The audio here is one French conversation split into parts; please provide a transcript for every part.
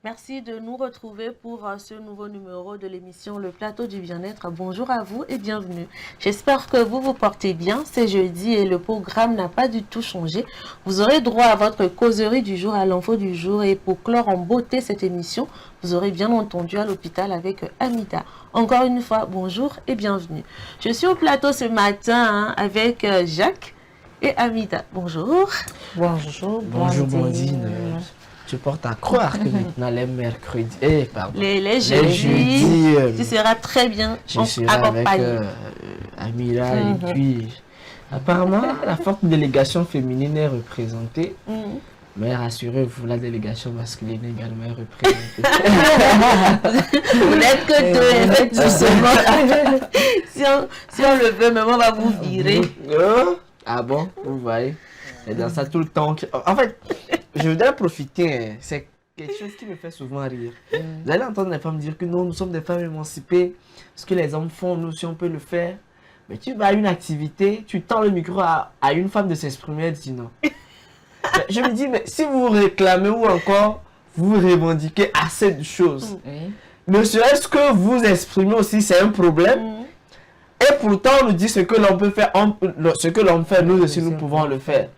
Merci de nous retrouver pour ce nouveau numéro de l'émission Le Plateau du Bien-être. Bonjour à vous et bienvenue. J'espère que vous vous portez bien. C'est jeudi et le programme n'a pas du tout changé. Vous aurez droit à votre causerie du jour, à l'info du jour. Et pour clore en beauté cette émission, vous aurez bien entendu à l'hôpital avec Amida. Encore une fois, bonjour et bienvenue. Je suis au plateau ce matin avec Jacques et Amida. Bonjour. Bonjour. Bonjour Blandine. Tu portes à croire que maintenant les mercredis, les jeudis, tu seras très bien accompagné. Avec Amira et puis apparemment la forte délégation féminine est représentée. Mais rassurez-vous, la délégation masculine également est représentée. Vous n'êtes que deux, effectivement. si on le veut, même on va vous virer. Ah bon, vous voyez. Et dans ça tout le temps. En fait, je voudrais profiter. C'est quelque chose qui me fait souvent rire. Vous allez entendre les femmes dire que non, nous sommes des femmes émancipées. Ce que les hommes font, nous aussi on peut le faire. Mais tu vas à une activité, tu tends le micro à une femme de s'exprimer, elle dit non. Je me dis, mais si vous réclamez ou encore vous revendiquez assez de choses, ne serait-ce que vous exprimer aussi, c'est un problème. Et pourtant, on nous dit ce que l'on peut faire, ce que l'on fait, nous aussi nous pouvons le faire.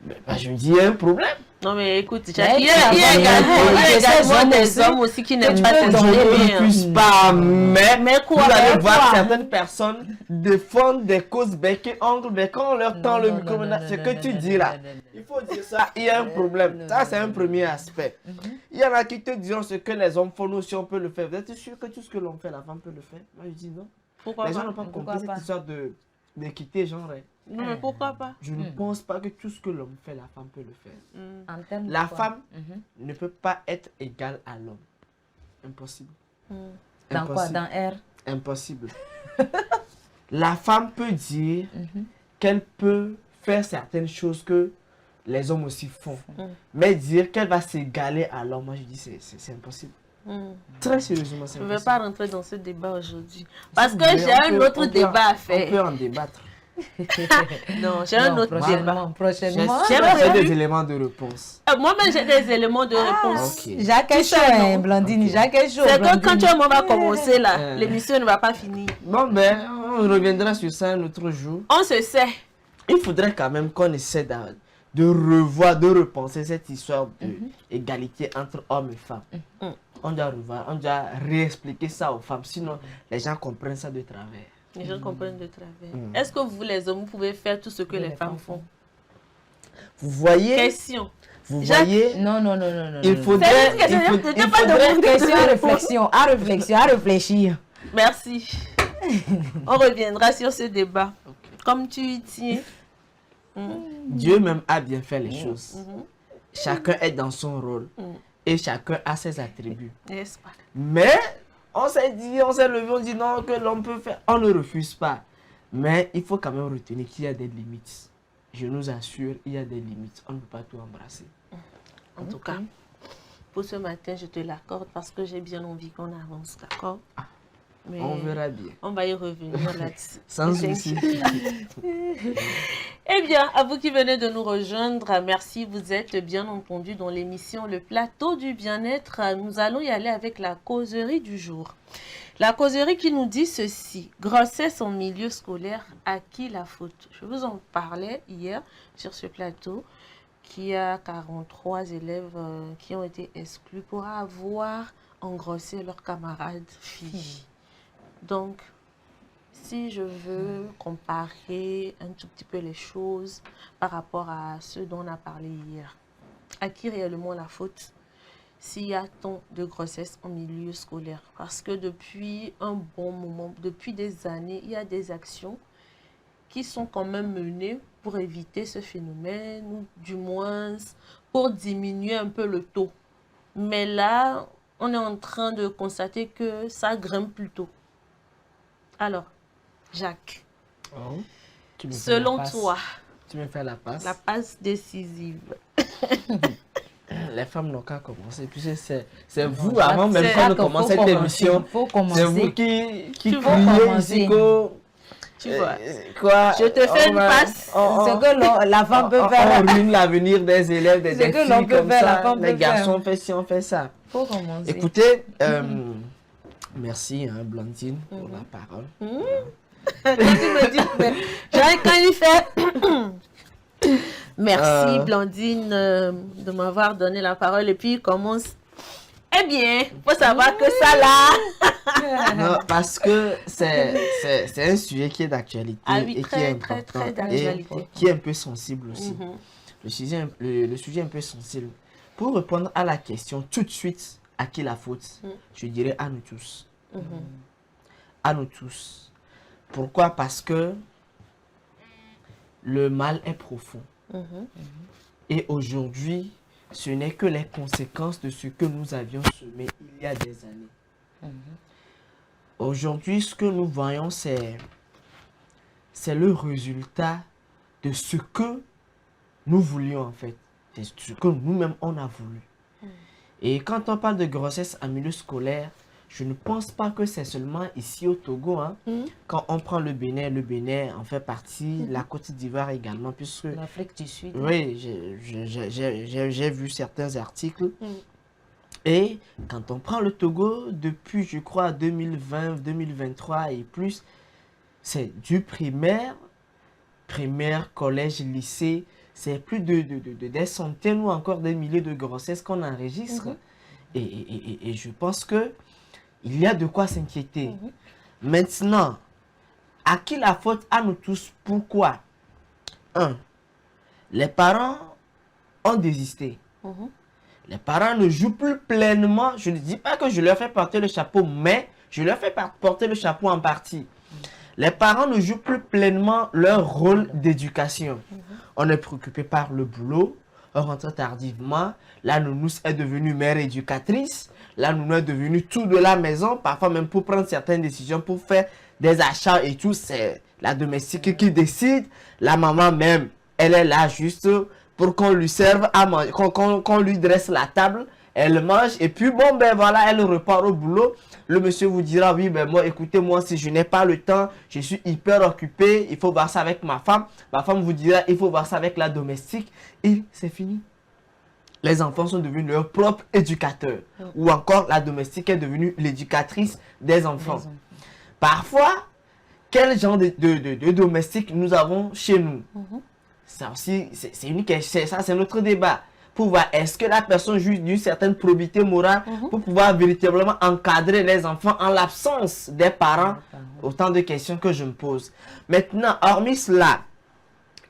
Mais je me dis, il y a un problème. Non mais écoute, il y a également des hommes aussi qui n'aiment pas te donner. Je ne refuse pas, mais quoi, vous allez voir certaines personnes défendre des causes bec et ongle, mais quand on leur tend le micro, ce que tu dis là, il faut dire ça, il y a un problème. Ça, c'est un premier aspect. Il y en a qui te diront ce que les hommes font, nous aussi on peut le faire. Vous êtes sûr que tout ce que l'on fait, la femme peut le faire? Moi je dis non. Pourquoi les gens n'ont pas compris cette histoire d'équité genre. Non, mais pourquoi pas? Je ne pense pas que tout ce que l'homme fait, la femme peut le faire. La femme ne peut pas être égale à l'homme. Impossible. Dans quoi? Dans R? Impossible. La femme peut dire qu'elle peut faire certaines choses que les hommes aussi font. Mais dire qu'elle va s'égaler à l'homme, moi je dis c'est impossible. Très sérieusement, c'est impossible. Je ne vais pas rentrer dans ce débat aujourd'hui. Parce que j'ai un autre débat à faire. On peut en débattre. Non, j'ai un autre débat. Prochainement. J'ai des éléments de réponse. Moi-même, j'ai des éléments de réponse. Okay. Jacques est chaud, Blandine. Jacques est chaud. C'est que quand tu et moi va commencer là, l'émission ne va pas finir. Bon, ben, on reviendra sur ça un autre jour. On se sait. Il faudrait quand même qu'on essaie de revoir, de repenser cette histoire d'égalité entre hommes et femmes. On doit revoir, on doit réexpliquer ça aux femmes, sinon les gens comprennent ça de travers. Les gens comprennent de travers. Est-ce que vous, les hommes, vous pouvez faire tout ce que les femmes font? Vous voyez? Question. Vous voyez? Non. Il faudrait... Question, à réfléchir. Merci. On reviendra sur ce débat. Comme tu y tiens. Dieu même a bien fait les choses. Chacun est dans son rôle. Et chacun a ses attributs. N'est-ce pas? Mais... on s'est dit, on s'est levé, on dit non, que l'on peut faire. On ne refuse pas. Mais il faut quand même retenir qu'il y a des limites. Je nous assure, il y a des limites. On ne peut pas tout embrasser. En tout cas, pour ce matin, je te l'accorde parce que j'ai bien envie qu'on avance, d'accord? Mais on verra bien. On va y revenir là-dessus. Sans souci. Eh bien, à vous qui venez de nous rejoindre, merci. Vous êtes bien entendu dans l'émission Le Plateau du Bien-être. Nous allons y aller avec la causerie du jour. La causerie qui nous dit ceci: grossesse en milieu scolaire, à qui la faute? Je vous en parlais hier sur ce plateau, qu'il y a 43 élèves qui ont été exclus pour avoir engrossé leurs camarades filles. Donc, si je veux comparer un tout petit peu les choses par rapport à ce dont on a parlé hier, à qui réellement la faute s'il y a tant de grossesse en milieu scolaire? Parce que depuis un bon moment, depuis des années, il y a des actions qui sont quand même menées pour éviter ce phénomène, ou du moins pour diminuer un peu le taux. Mais là, on est en train de constater que ça grimpe plutôt. Alors, Jacques, selon toi, tu me fais la passe. La passe décisive. Les femmes n'ont qu'à commencer. Puis c'est vous, avant même qu'on ne commence cette émission, c'est vous qui criez ici que Tu vois. Quoi? Je te fais une passe. Ce que l'enfant peut faire. On ruine l'avenir des élèves, des filles que l'on peut comme faire, ça. l'enfant Les peut garçons, faire. on fait ci, on fait ça. Faut commencer. Écoutez, merci, hein, Blandine, pour la parole. Quand tu me dis, quand il fait... Merci, Blandine, de m'avoir donné la parole. Et puis, il commence... Eh bien, il faut savoir que ça, là... Non, parce que c'est un sujet qui est d'actualité Ah oui, et qui est très important d'actualité. et qui est un peu sensible aussi. Le sujet est un peu sensible. Pour répondre à la question tout de suite, à qui la faute, je dirais à nous tous. À nous tous. Pourquoi? Parce que le mal est profond. Et aujourd'hui, ce n'est que les conséquences de ce que nous avions semé il y a des années. Aujourd'hui, ce que nous voyons, c'est le résultat de ce que nous voulions en fait. C'est ce que nous-mêmes on a voulu. Et quand on parle de grossesse en milieu scolaire, je ne pense pas que c'est seulement ici au Togo. Hein. Quand on prend le Bénin en fait partie, la Côte d'Ivoire également, puisque... L'Afrique du Sud. Oui, j'ai vu certains articles. Et quand on prend le Togo, depuis, je crois, 2020, 2023 et plus, c'est du primaire, collège, lycée, c'est plus de des centaines ou encore des milliers de grossesses qu'on enregistre. Et je pense que il y a de quoi s'inquiéter. Maintenant, à qui la faute? À nous tous. Pourquoi? Les parents ont désisté. Les parents ne jouent plus pleinement. Je ne dis pas que je leur fais porter le chapeau, mais je leur fais porter le chapeau en partie. Les parents ne jouent plus pleinement leur rôle d'éducation. On est préoccupé par le boulot, on rentre tardivement. La nounousse est devenue mère éducatrice. La nounou est devenue tout de la maison. Parfois même pour prendre certaines décisions, pour faire des achats et tout, c'est la domestique qui décide. La maman même, elle est là juste pour qu'on lui serve à manger, qu'on lui dresse la table. Elle mange et puis bon ben voilà, elle repart au boulot. Le monsieur vous dira oui ben moi écoutez, moi si je n'ai pas le temps, je suis hyper occupé, il faut voir ça avec ma femme. Ma femme vous dira il faut voir ça avec la domestique et c'est fini. Les enfants sont devenus leurs propres éducateurs. Ou encore la domestique est devenue l'éducatrice des enfants. Parfois, quel genre de domestique nous avons chez nous? Ça aussi, c'est unique, ça c'est notre débat. Pour voir est-ce que la personne juge d'une certaine probité morale pour pouvoir véritablement encadrer les enfants en l'absence des parents. Autant de questions que je me pose. Maintenant, hormis cela,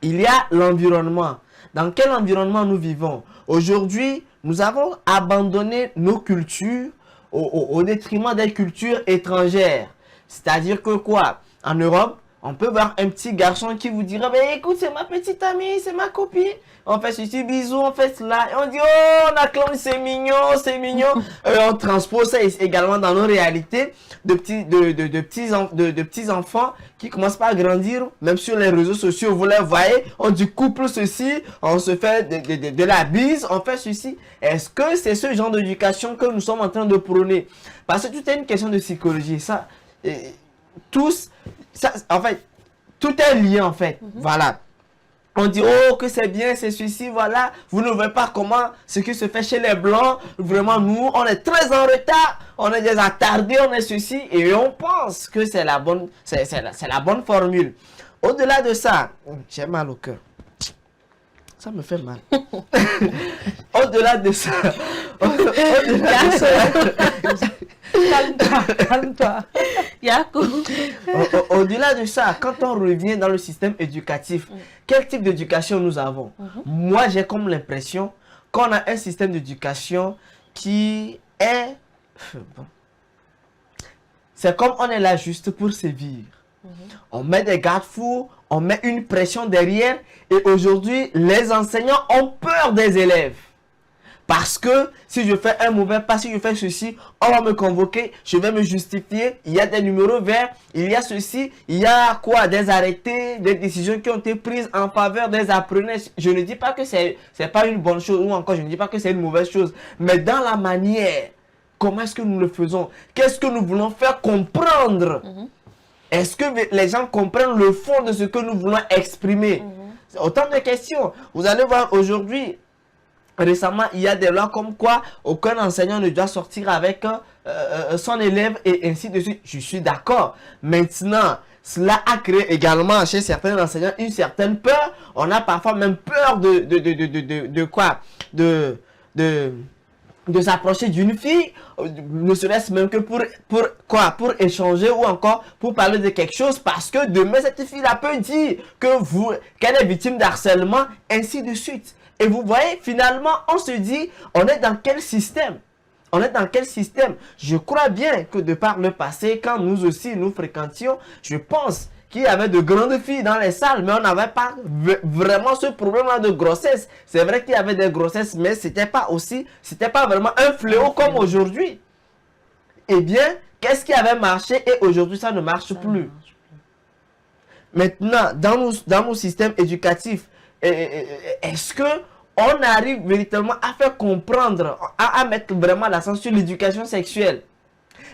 il y a l'environnement. Dans quel environnement nous vivons? Aujourd'hui, nous avons abandonné nos cultures au détriment des cultures étrangères. C'est-à-dire que quoi? En Europe, on peut voir un petit garçon qui vous dira ben, écoute, c'est ma petite amie, c'est ma copine. On fait ceci, bisous, on fait cela. Et on dit oh, on acclame, c'est mignon, c'est mignon. Et on transpose ça également dans nos réalités de petits enfants qui commencent pas à grandir, même sur les réseaux sociaux. Vous les voyez, on dit couple ceci, on se fait de la bise, on fait ceci. Est-ce que c'est ce genre d'éducation que nous sommes en train de prôner? Parce que tout est une question de psychologie. Ça, en fait, tout est lié en fait. Voilà. On dit, oh, que c'est bien, c'est ceci, voilà. Vous ne voyez pas comment ce qui se fait chez les Blancs. Vraiment, nous, on est très en retard. On est des attardés, on est ceci. Et on pense que c'est la bonne formule. Au-delà de ça, j'ai mal au cœur. Ça me fait mal. Au-delà de ça. Calme-toi. Au-delà de ça, quand on revient dans le système éducatif, quel type d'éducation nous avons? Moi, j'ai comme l'impression qu'on a un système d'éducation qui est... C'est comme on est là juste pour sévir. On met des garde-fous, on met une pression derrière et aujourd'hui, les enseignants ont peur des élèves. Parce que si je fais un mauvais pas, si je fais ceci, on va me convoquer, je vais me justifier, il y a des numéros verts, il y a ceci, il y a quoi, des arrêtés, des décisions qui ont été prises en faveur des apprenants. Je ne dis pas que c'est pas une bonne chose ou encore je ne dis pas que c'est une mauvaise chose, mais dans la manière, comment est-ce que nous le faisons? Qu'est-ce que nous voulons faire comprendre Est-ce que les gens comprennent le fond de ce que nous voulons exprimer? C'est autant de questions. Vous allez voir aujourd'hui, récemment, il y a des lois comme quoi aucun enseignant ne doit sortir avec son élève et ainsi de suite. Je suis d'accord. Maintenant, cela a créé également chez certains enseignants une certaine peur. On a parfois même peur de quoi? De s'approcher d'une fille, ne serait-ce même que pour quoi? Pour échanger ou encore pour parler de quelque chose, parce que demain cette fille-là peut dire qu'elle est victime d'harcèlement, ainsi de suite. Et vous voyez, finalement, on se dit, on est dans quel système? On est dans quel système? Je crois bien que de par le passé, quand nous aussi nous fréquentions, je pense qu'il y avait de grandes filles dans les salles, mais on n'avait pas vraiment ce problème-là de grossesse. C'est vrai qu'il y avait des grossesses, mais c'était pas vraiment un fléau comme aujourd'hui. Eh bien, qu'est-ce qui avait marché et aujourd'hui ça ne marche plus? Maintenant, dans nos systèmes éducatifs, est-ce que on arrive véritablement à faire comprendre, à mettre vraiment l'accent sur l'éducation sexuelle?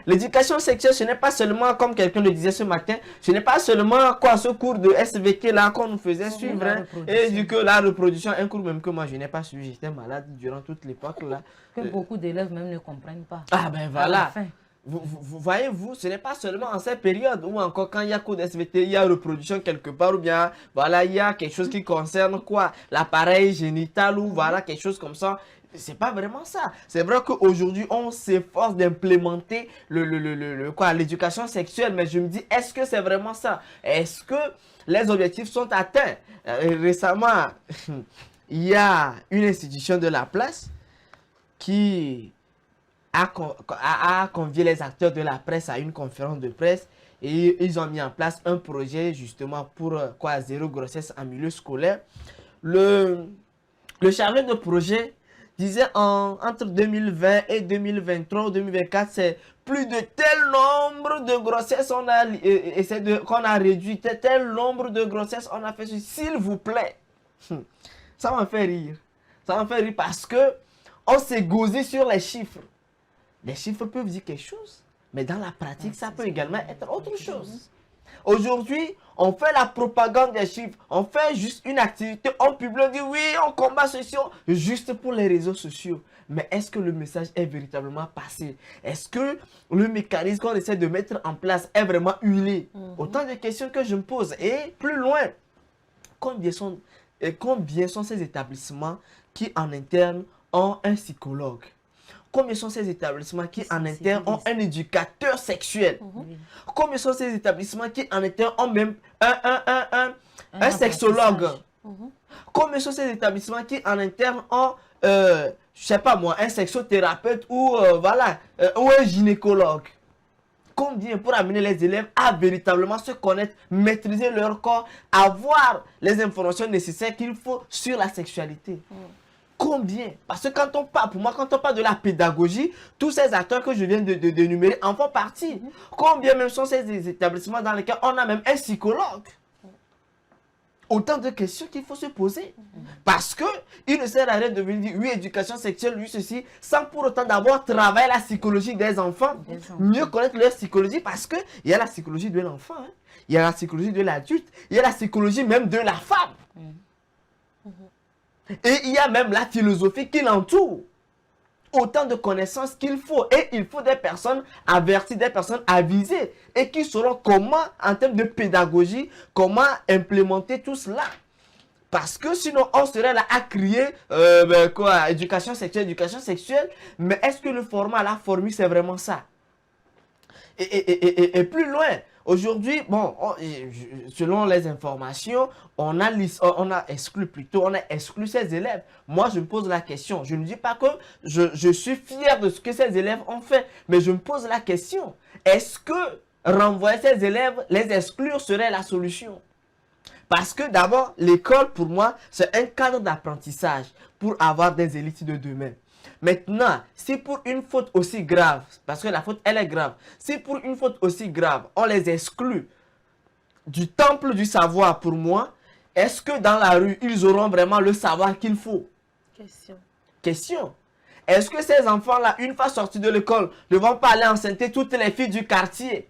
L'éducation sexuelle, ce n'est pas seulement, comme quelqu'un le disait ce matin, ce n'est pas seulement quoi, ce cours de SVT là qu'on nous faisait suivre, hein, et du coup la reproduction, un cours même que moi je n'ai pas suivi, j'étais malade durant toute l'époque là. Que beaucoup d'élèves même ne comprennent pas. Ah ben voilà. Vous voyez-vous, ce n'est pas seulement en cette période ou encore quand il y a cours d'SVT, il y a reproduction quelque part ou bien voilà, il y a quelque chose qui concerne quoi, l'appareil génital ou voilà, quelque chose comme ça. C'est pas vraiment ça. C'est vrai qu'aujourd'hui, on s'efforce d'implémenter l'éducation sexuelle, mais je me dis, est-ce que c'est vraiment ça? Est-ce que les objectifs sont atteints? Récemment, il y a une institution de la place qui a convié les acteurs de la presse à une conférence de presse et ils ont mis en place un projet justement pour zéro grossesse en milieu scolaire. Le chargé de projet disait entre 2020 et 2023 ou 2024, c'est plus de tel nombre de grossesses qu'on a réduit, tel nombre de grossesses on a fait, s'il vous plaît. Ça m'a fait rire. Ça m'a fait rire parce que on s'est gosé sur les chiffres. Les chiffres peuvent dire quelque chose, mais dans la pratique, ça peut également être autre chose. Aujourd'hui, on fait la propagande des chiffres, on fait juste une activité, on publie, on dit oui, on combat ceci, juste pour les réseaux sociaux. Mais est-ce que le message est véritablement passé? Est-ce que le mécanisme qu'on essaie de mettre en place est vraiment huilé? Autant de questions que je me pose. Et plus loin, combien sont ces établissements qui en interne ont un psychologue? Combien sont ces établissements qui en interne ont un éducateur sexuel? Combien sont ces établissements qui en interne ont même un sexologue? Combien sont ces établissements qui en interne ont, je sais pas moi, un sexothérapeute ou ou un gynécologue? Combien pour amener les élèves à véritablement se connaître, maîtriser leur corps, avoir les informations nécessaires qu'il faut sur la sexualité? Combien? Parce que quand on parle de la pédagogie, tous ces acteurs que je viens d'énumérer en font partie. Combien même sont ces établissements dans lesquels on a même un psychologue? Autant de questions qu'il faut se poser. Parce que il ne sert à rien de venir dire oui, éducation sexuelle, oui, ceci, sans pour autant d'abord travailler la psychologie des enfants. Mieux connaître leur psychologie, parce qu'il y a la psychologie de l'enfant, hein. Il y a la psychologie de l'adulte, il y a la psychologie même de la femme. Et il y a même la philosophie qui l'entoure. Autant de connaissances qu'il faut. Et il faut des personnes averties, des personnes avisées. Et qui sauront comment, en termes de pédagogie, comment implémenter tout cela. Parce que sinon, on serait là à crier, éducation sexuelle. Mais est-ce que le format, la formule, c'est vraiment ça? Et plus loin, aujourd'hui, bon, selon les informations, on a exclu ces élèves. Moi, je me pose la question. Je ne dis pas que je suis fier de ce que ces élèves ont fait, mais je me pose la question. Est-ce que renvoyer ces élèves, les exclure serait la solution? Parce que d'abord, l'école, pour moi, c'est un cadre d'apprentissage pour avoir des élites de demain. Maintenant, si pour une faute aussi grave, parce que la faute, elle est grave, si pour une faute aussi grave, on les exclut du temple du savoir, pour moi, est-ce que dans la rue, ils auront vraiment le savoir qu'il faut? Question. Est-ce que ces enfants-là, une fois sortis de l'école, ne vont pas aller enceinter toutes les filles du quartier?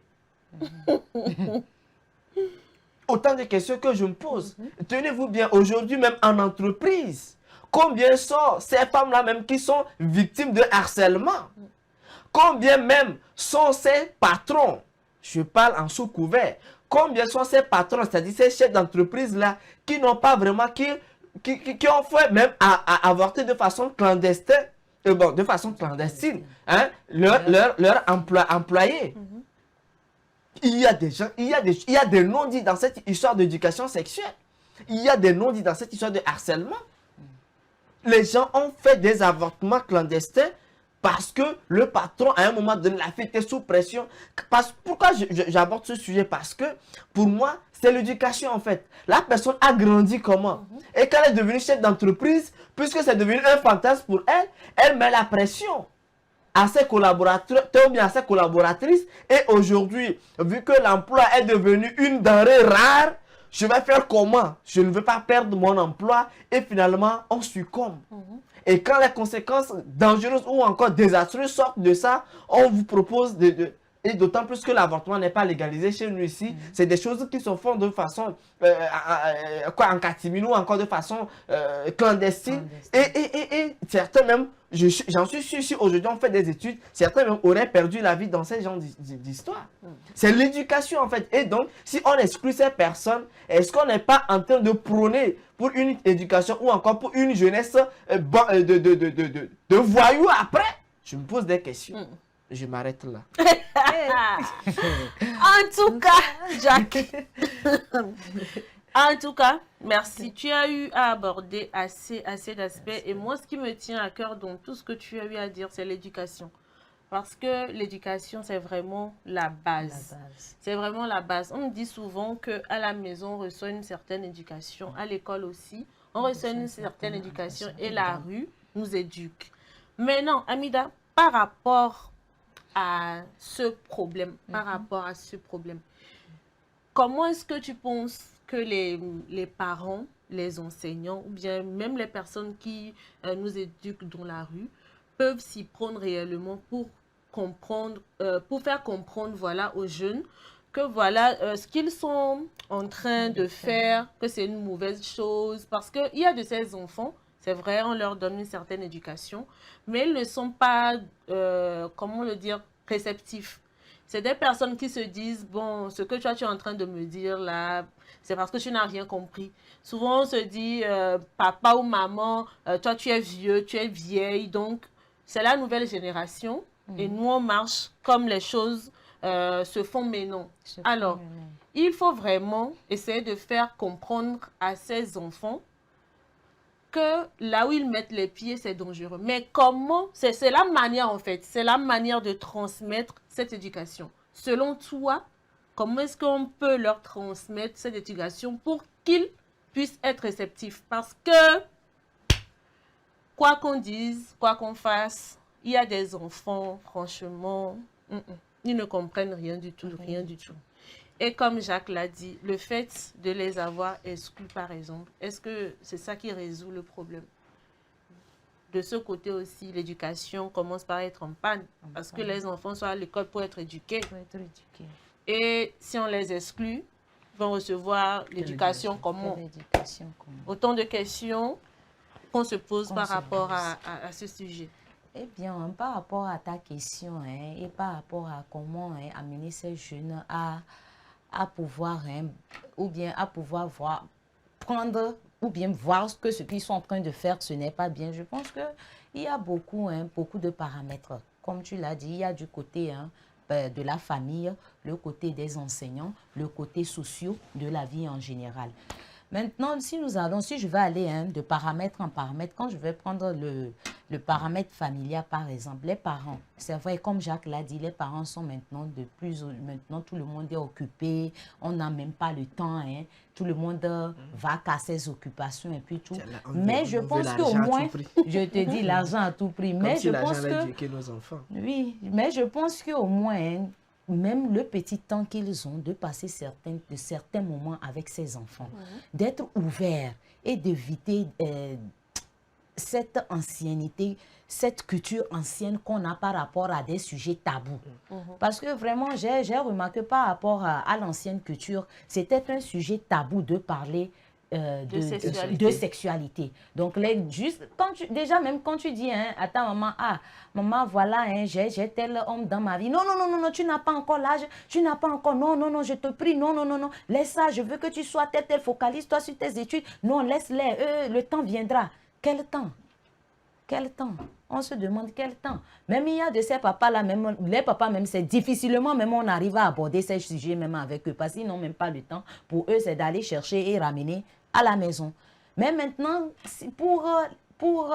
autant de questions que je me pose. Tenez-vous bien, aujourd'hui même en entreprise, combien sont ces femmes-là même qui sont victimes de harcèlement? Combien même sont ces patrons? Je parle en sous-couvert. Combien sont ces patrons, c'est-à-dire ces chefs d'entreprise-là, qui n'ont pas vraiment, qui ont fait même à avorter de façon clandestine, hein, leur employé. Il y a des gens, il y a des non-dits dans cette histoire d'éducation sexuelle. Il y a des non-dits dans cette histoire de harcèlement. Les gens ont fait des avortements clandestins parce que le patron, à un moment donné, la fille était sous pression. Pourquoi j'aborde ce sujet? Parce que, pour moi, c'est l'éducation, en fait. La personne a grandi comment? Et quand elle est devenue chef d'entreprise, puisque c'est devenu un fantasme pour elle, elle met la pression à ses collaborateurs ou bien à ses collaboratrices. Et aujourd'hui, vu que l'emploi est devenu une denrée rare, je vais faire comment? Je ne veux pas perdre mon emploi et finalement, on succombe. Et quand les conséquences dangereuses ou encore désastreuses sortent de ça, on vous propose et d'autant plus que l'avortement n'est pas légalisé chez nous ici, c'est des choses qui se font de façon en catimini ou encore de façon clandestine. Et certains même, j'en suis sûr, si aujourd'hui on fait des études, certains même auraient perdu la vie dans ces genres d'histoires. C'est l'éducation en fait. Et donc, si on exclut ces personnes, est-ce qu'on n'est pas en train de prôner pour une éducation ou encore pour une jeunesse de voyous après? Je me pose des questions. Je m'arrête là. En tout cas, Jacques. En tout cas, merci. Tu as eu à aborder assez d'aspects. Et moi, ce qui me tient à cœur dans tout ce que tu as eu à dire, c'est l'éducation. Parce que l'éducation, c'est vraiment la base. C'est vraiment la base. On me dit souvent qu'à la maison, on reçoit une certaine éducation. À l'école aussi, on reçoit une certaine éducation. Et la rue nous éduque. Mais non, Amida, par rapport à ce problème, comment est-ce que tu penses que les parents, les enseignants ou bien même les personnes qui nous éduquent dans la rue peuvent s'y prendre réellement pour comprendre, pour faire comprendre voilà, aux jeunes que voilà ce qu'ils sont en train de faire, que c'est une mauvaise chose, parce qu'il y a de ces enfants, c'est vrai, on leur donne une certaine éducation, mais ils ne sont pas, comment le dire, réceptifs. C'est des personnes qui se disent, bon, ce que tu es en train de me dire là, c'est parce que tu n'as rien compris. Souvent, on se dit, papa ou maman, toi tu es vieux, tu es vieille, donc c'est la nouvelle génération. Et nous, on marche comme les choses se font maintenant. Alors, il faut vraiment essayer de faire comprendre à ces enfants que là où ils mettent les pieds, c'est dangereux. Mais comment? C'est la manière en fait, c'est la manière de transmettre cette éducation. Selon toi, comment est-ce qu'on peut leur transmettre cette éducation pour qu'ils puissent être réceptifs? Parce que, quoi qu'on dise, quoi qu'on fasse, il y a des enfants, franchement, ils ne comprennent rien du tout, rien du tout. Et comme Jacques l'a dit, le fait de les avoir exclus, par exemple, est-ce que c'est ça qui résout le problème? De ce côté aussi, l'éducation commence par être en panne. Parce que les enfants sont à l'école pour être éduqués. Et si on les exclut, ils vont recevoir l'éducation comment? Autant de questions qu'on se pose par rapport à ce sujet. Eh bien, par rapport à ta question et par rapport à comment amener ces jeunes à pouvoir, ou bien à pouvoir voir, prendre, ou bien voir que ce qu'ils sont en train de faire, ce n'est pas bien. Je pense qu'il y a beaucoup de paramètres. Comme tu l'as dit, il y a du côté de la famille, le côté des enseignants, le côté social de la vie en général. Maintenant, si je vais aller de paramètre en paramètre, quand je vais prendre le paramètre familial, par exemple, les parents, c'est vrai, comme Jacques l'a dit, les parents sont maintenant maintenant tout le monde est occupé, on n'a même pas le temps, tout le monde va qu'à ses occupations et puis tout. Mais je pense qu'au moins, je te dis l'argent à tout prix, mais je pense que nos enfants. Oui, mais je pense qu'au moins, même le petit temps qu'ils ont de passer certains moments avec ces enfants, d'être ouverts et d'éviter cette ancienneté, cette culture ancienne qu'on a par rapport à des sujets tabous. Parce que vraiment, j'ai remarqué par rapport à l'ancienne culture, c'était un sujet tabou de parler de sexualité. Donc, déjà, même quand tu dis à ta maman, ah, maman, voilà, j'ai tel homme dans ma vie. Non, non, non, non, non, tu n'as pas encore l'âge, tu n'as pas encore, non, non, non, je te prie, non, non, non, non, laisse ça, je veux que tu sois tel, focalise-toi sur tes études. Non, laisse-les, le temps viendra. Quel temps? Quel temps? On se demande quel temps. Même il y a de ces papas-là, même les papas, même c'est difficilement, même on arrive à aborder ces sujets même avec eux, parce qu'ils n'ont même pas le temps. Pour eux, c'est d'aller chercher et ramener à la maison. Mais maintenant, pour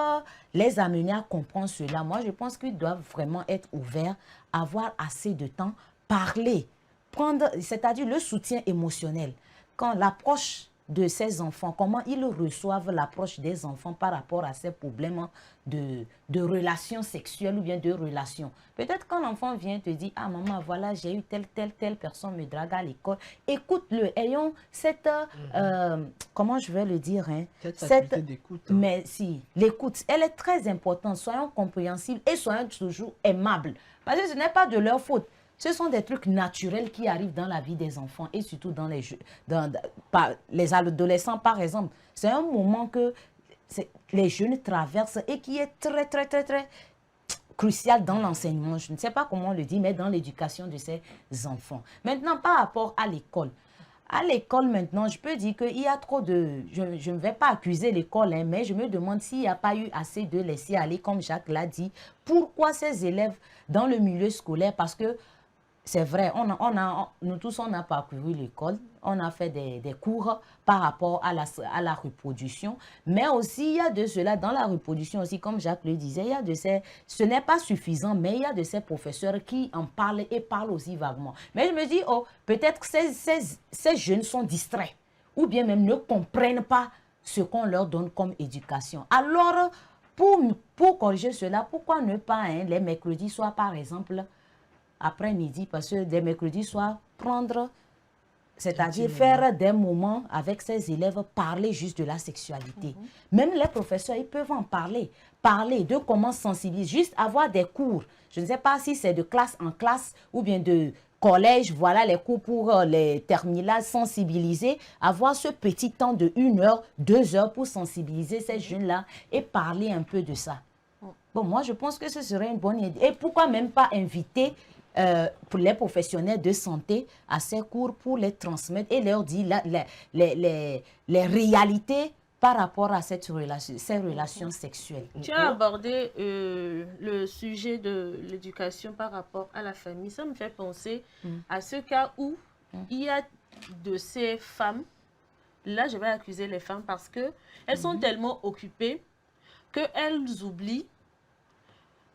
les amener à comprendre cela, moi, je pense qu'ils doivent vraiment être ouverts, avoir assez de temps, parler, c'est-à-dire le soutien émotionnel. Quand l'approche de ces enfants, comment ils reçoivent l'approche des enfants par rapport à ces problèmes de relations sexuelles ou bien de relations. Peut-être quand l'enfant vient te dire, ah maman, voilà, j'ai eu telle personne me drague à l'école. Écoute-le, ayons cette, comment je vais le dire, cette d'écoute. Mais si, l'écoute, elle est très importante. Soyons compréhensibles et soyons toujours aimables. Parce que ce n'est pas de leur faute. Ce sont des trucs naturels qui arrivent dans la vie des enfants et surtout dans les adolescents, par exemple. C'est un moment que les jeunes traversent et qui est très, très, très, très crucial dans l'enseignement. Je ne sais pas comment on le dit, mais dans l'éducation de ces enfants. Maintenant, par rapport à l'école. À l'école, maintenant, je peux dire qu'il y a trop de... Je ne vais pas accuser l'école, mais je me demande s'il n'y a pas eu assez de laisser aller, comme Jacques l'a dit. Pourquoi ces élèves dans le milieu scolaire? Parce que c'est vrai, nous tous, on a parcouru l'école, on a fait des cours par rapport à la reproduction, mais aussi, il y a de cela dans la reproduction aussi, comme Jacques le disait, il y a ce n'est pas suffisant, mais il y a de ces professeurs qui en parlent et parlent aussi vaguement. Mais je me dis, oh, peut-être que ces jeunes sont distraits, ou bien même ne comprennent pas ce qu'on leur donne comme éducation. Alors, pour corriger cela, pourquoi ne pas, les mercredis soirs, par exemple, après-midi, parce que les mercredis soirs, c'est-à-dire faire des moments avec ses élèves, parler juste de la sexualité. Même les professeurs, ils peuvent en parler de comment sensibiliser, juste avoir des cours. Je ne sais pas si c'est de classe en classe ou bien de collège, voilà les cours pour les terminales, sensibiliser, avoir ce petit temps de 1 heure, 2 heures pour sensibiliser ces jeunes-là et parler un peu de ça. Bon, moi, je pense que ce serait une bonne idée. Et pourquoi même pas inviter pour les professionnels de santé à ces cours pour les transmettre et leur dire les réalités par rapport à ces relations sexuelles. Tu as abordé le sujet de l'éducation par rapport à la famille. Ça me fait penser à ce cas où il y a de ces femmes, là je vais accuser les femmes parce qu'elles sont tellement occupées qu'elles oublient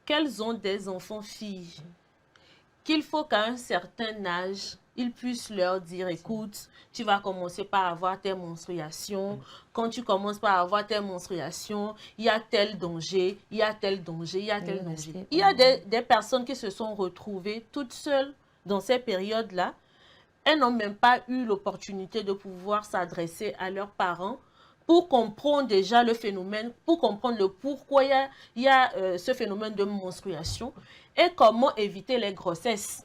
qu'elles ont des enfants filles. Qu'il faut qu'à un certain âge, ils puissent leur dire, écoute, tu vas commencer par avoir tes menstruations. Quand tu commences par avoir tes menstruations, il y a tel danger, il y a tel danger, il y a tel danger. Il y a des personnes qui se sont retrouvées toutes seules dans ces périodes-là. Elles n'ont même pas eu l'opportunité de pouvoir s'adresser à leurs parents pour comprendre déjà le phénomène, pour comprendre le pourquoi il y a ce phénomène de menstruation et comment éviter les grossesses.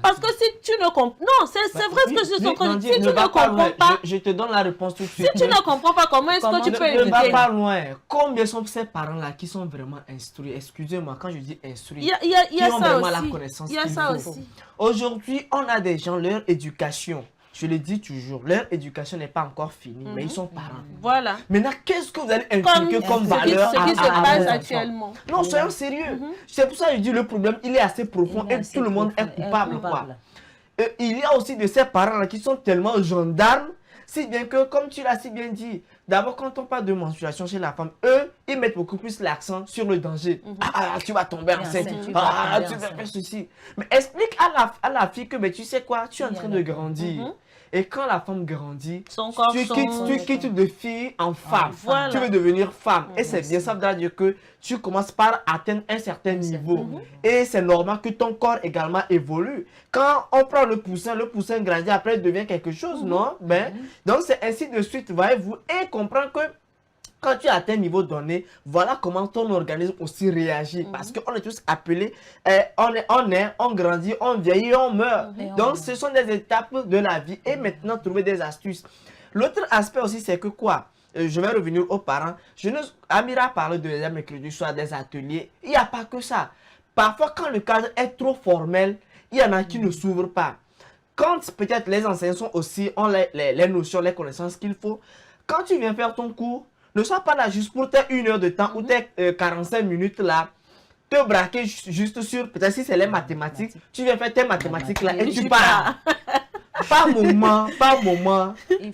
Parce que si tu ne comprends... Non, c'est vrai ce que je suis en train de dire. Si tu ne comprends pas... Je te donne la réponse tout de suite. Si tu ne comprends pas, comment est-ce que tu peux éviter? Ne va pas loin. Combien sont ces parents-là qui sont vraiment instruits? Excusez-moi, quand je dis instruits, qui ont vraiment la connaissance qu'il faut. Il y a ça aussi. Aujourd'hui, on a des gens, leur éducation... Je le dis toujours, leur éducation n'est pas encore finie, mais ils sont parents. Voilà. Maintenant, qu'est-ce que vous allez inculquer comme valeur ce qui se passe actuellement? Non, soyons sérieux. C'est pour ça que je dis le problème, il est assez profond et tout le monde est coupable. Il y a aussi de ces parents-là qui sont tellement gendarmes, si bien que, comme tu l'as si bien dit, d'abord, quand on parle de menstruation chez la femme, eux, ils mettent beaucoup plus l'accent sur le danger. Ah, tu vas tomber enceinte. Ah, tu vas faire ceci. Mais explique à la fille que, mais tu sais quoi, tu es en train de grandir. Et quand la femme grandit, tu quittes de fille en femme. Voilà. Tu veux devenir femme. Et c'est bien ça, veut dire que tu commences par atteindre un certain niveau. Et c'est normal que ton corps également évolue. Quand on prend le poussin grandit, après il devient quelque chose, non? Ben, donc c'est ainsi de suite, voyez-vous, et comprendre que Quand tu atteins un niveau donné, voilà comment ton organisme aussi réagit. Parce qu'on est tous appelés, on grandit, on vieillit, on meurt. Donc, ce sont des étapes de la vie. Et maintenant, trouver des astuces. L'autre aspect aussi, c'est que quoi? Je vais revenir aux parents. Amira parle de mercredi soir des ateliers. Il n'y a pas que ça. Parfois, quand le cadre est trop formel, il y en a qui ne s'ouvrent pas. Quand peut-être les enseignants sont aussi, ont les notions, les connaissances qu'il faut, quand tu viens faire ton cours, ne sois pas là juste pour tes 1 heure de temps ou tes 45 minutes là, te braquer juste sur, peut-être si c'est les mathématiques, tu viens faire tes mathématiques là et tu pars. Par moment,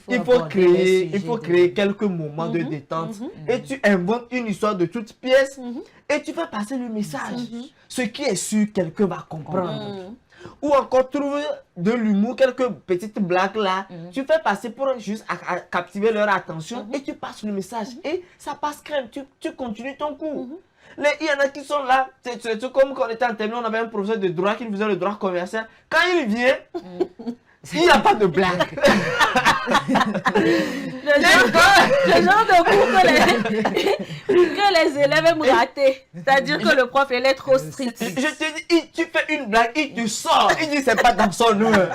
il faut créer quelques moments de détente et tu inventes une histoire de toute pièce et tu fais passer le message. Ce qui est sûr, quelqu'un va comprendre. Ou encore trouver de l'humour, quelques petites blagues là, tu fais passer pour juste à captiver leur attention et tu passes le message et ça passe crème, tu continues ton cours. Il y en a qui sont là, c'est comme quand on était en terminale, on avait un professeur de droit qui faisait le droit commercial. Quand il vient, il n'y a pas de blague. Le genre de cours que les élèves aiment rater. C'est-à-dire que le prof, il est trop strict. Je te dis, tu fais une blague, il te sort. Il dit, c'est pas dans son heure.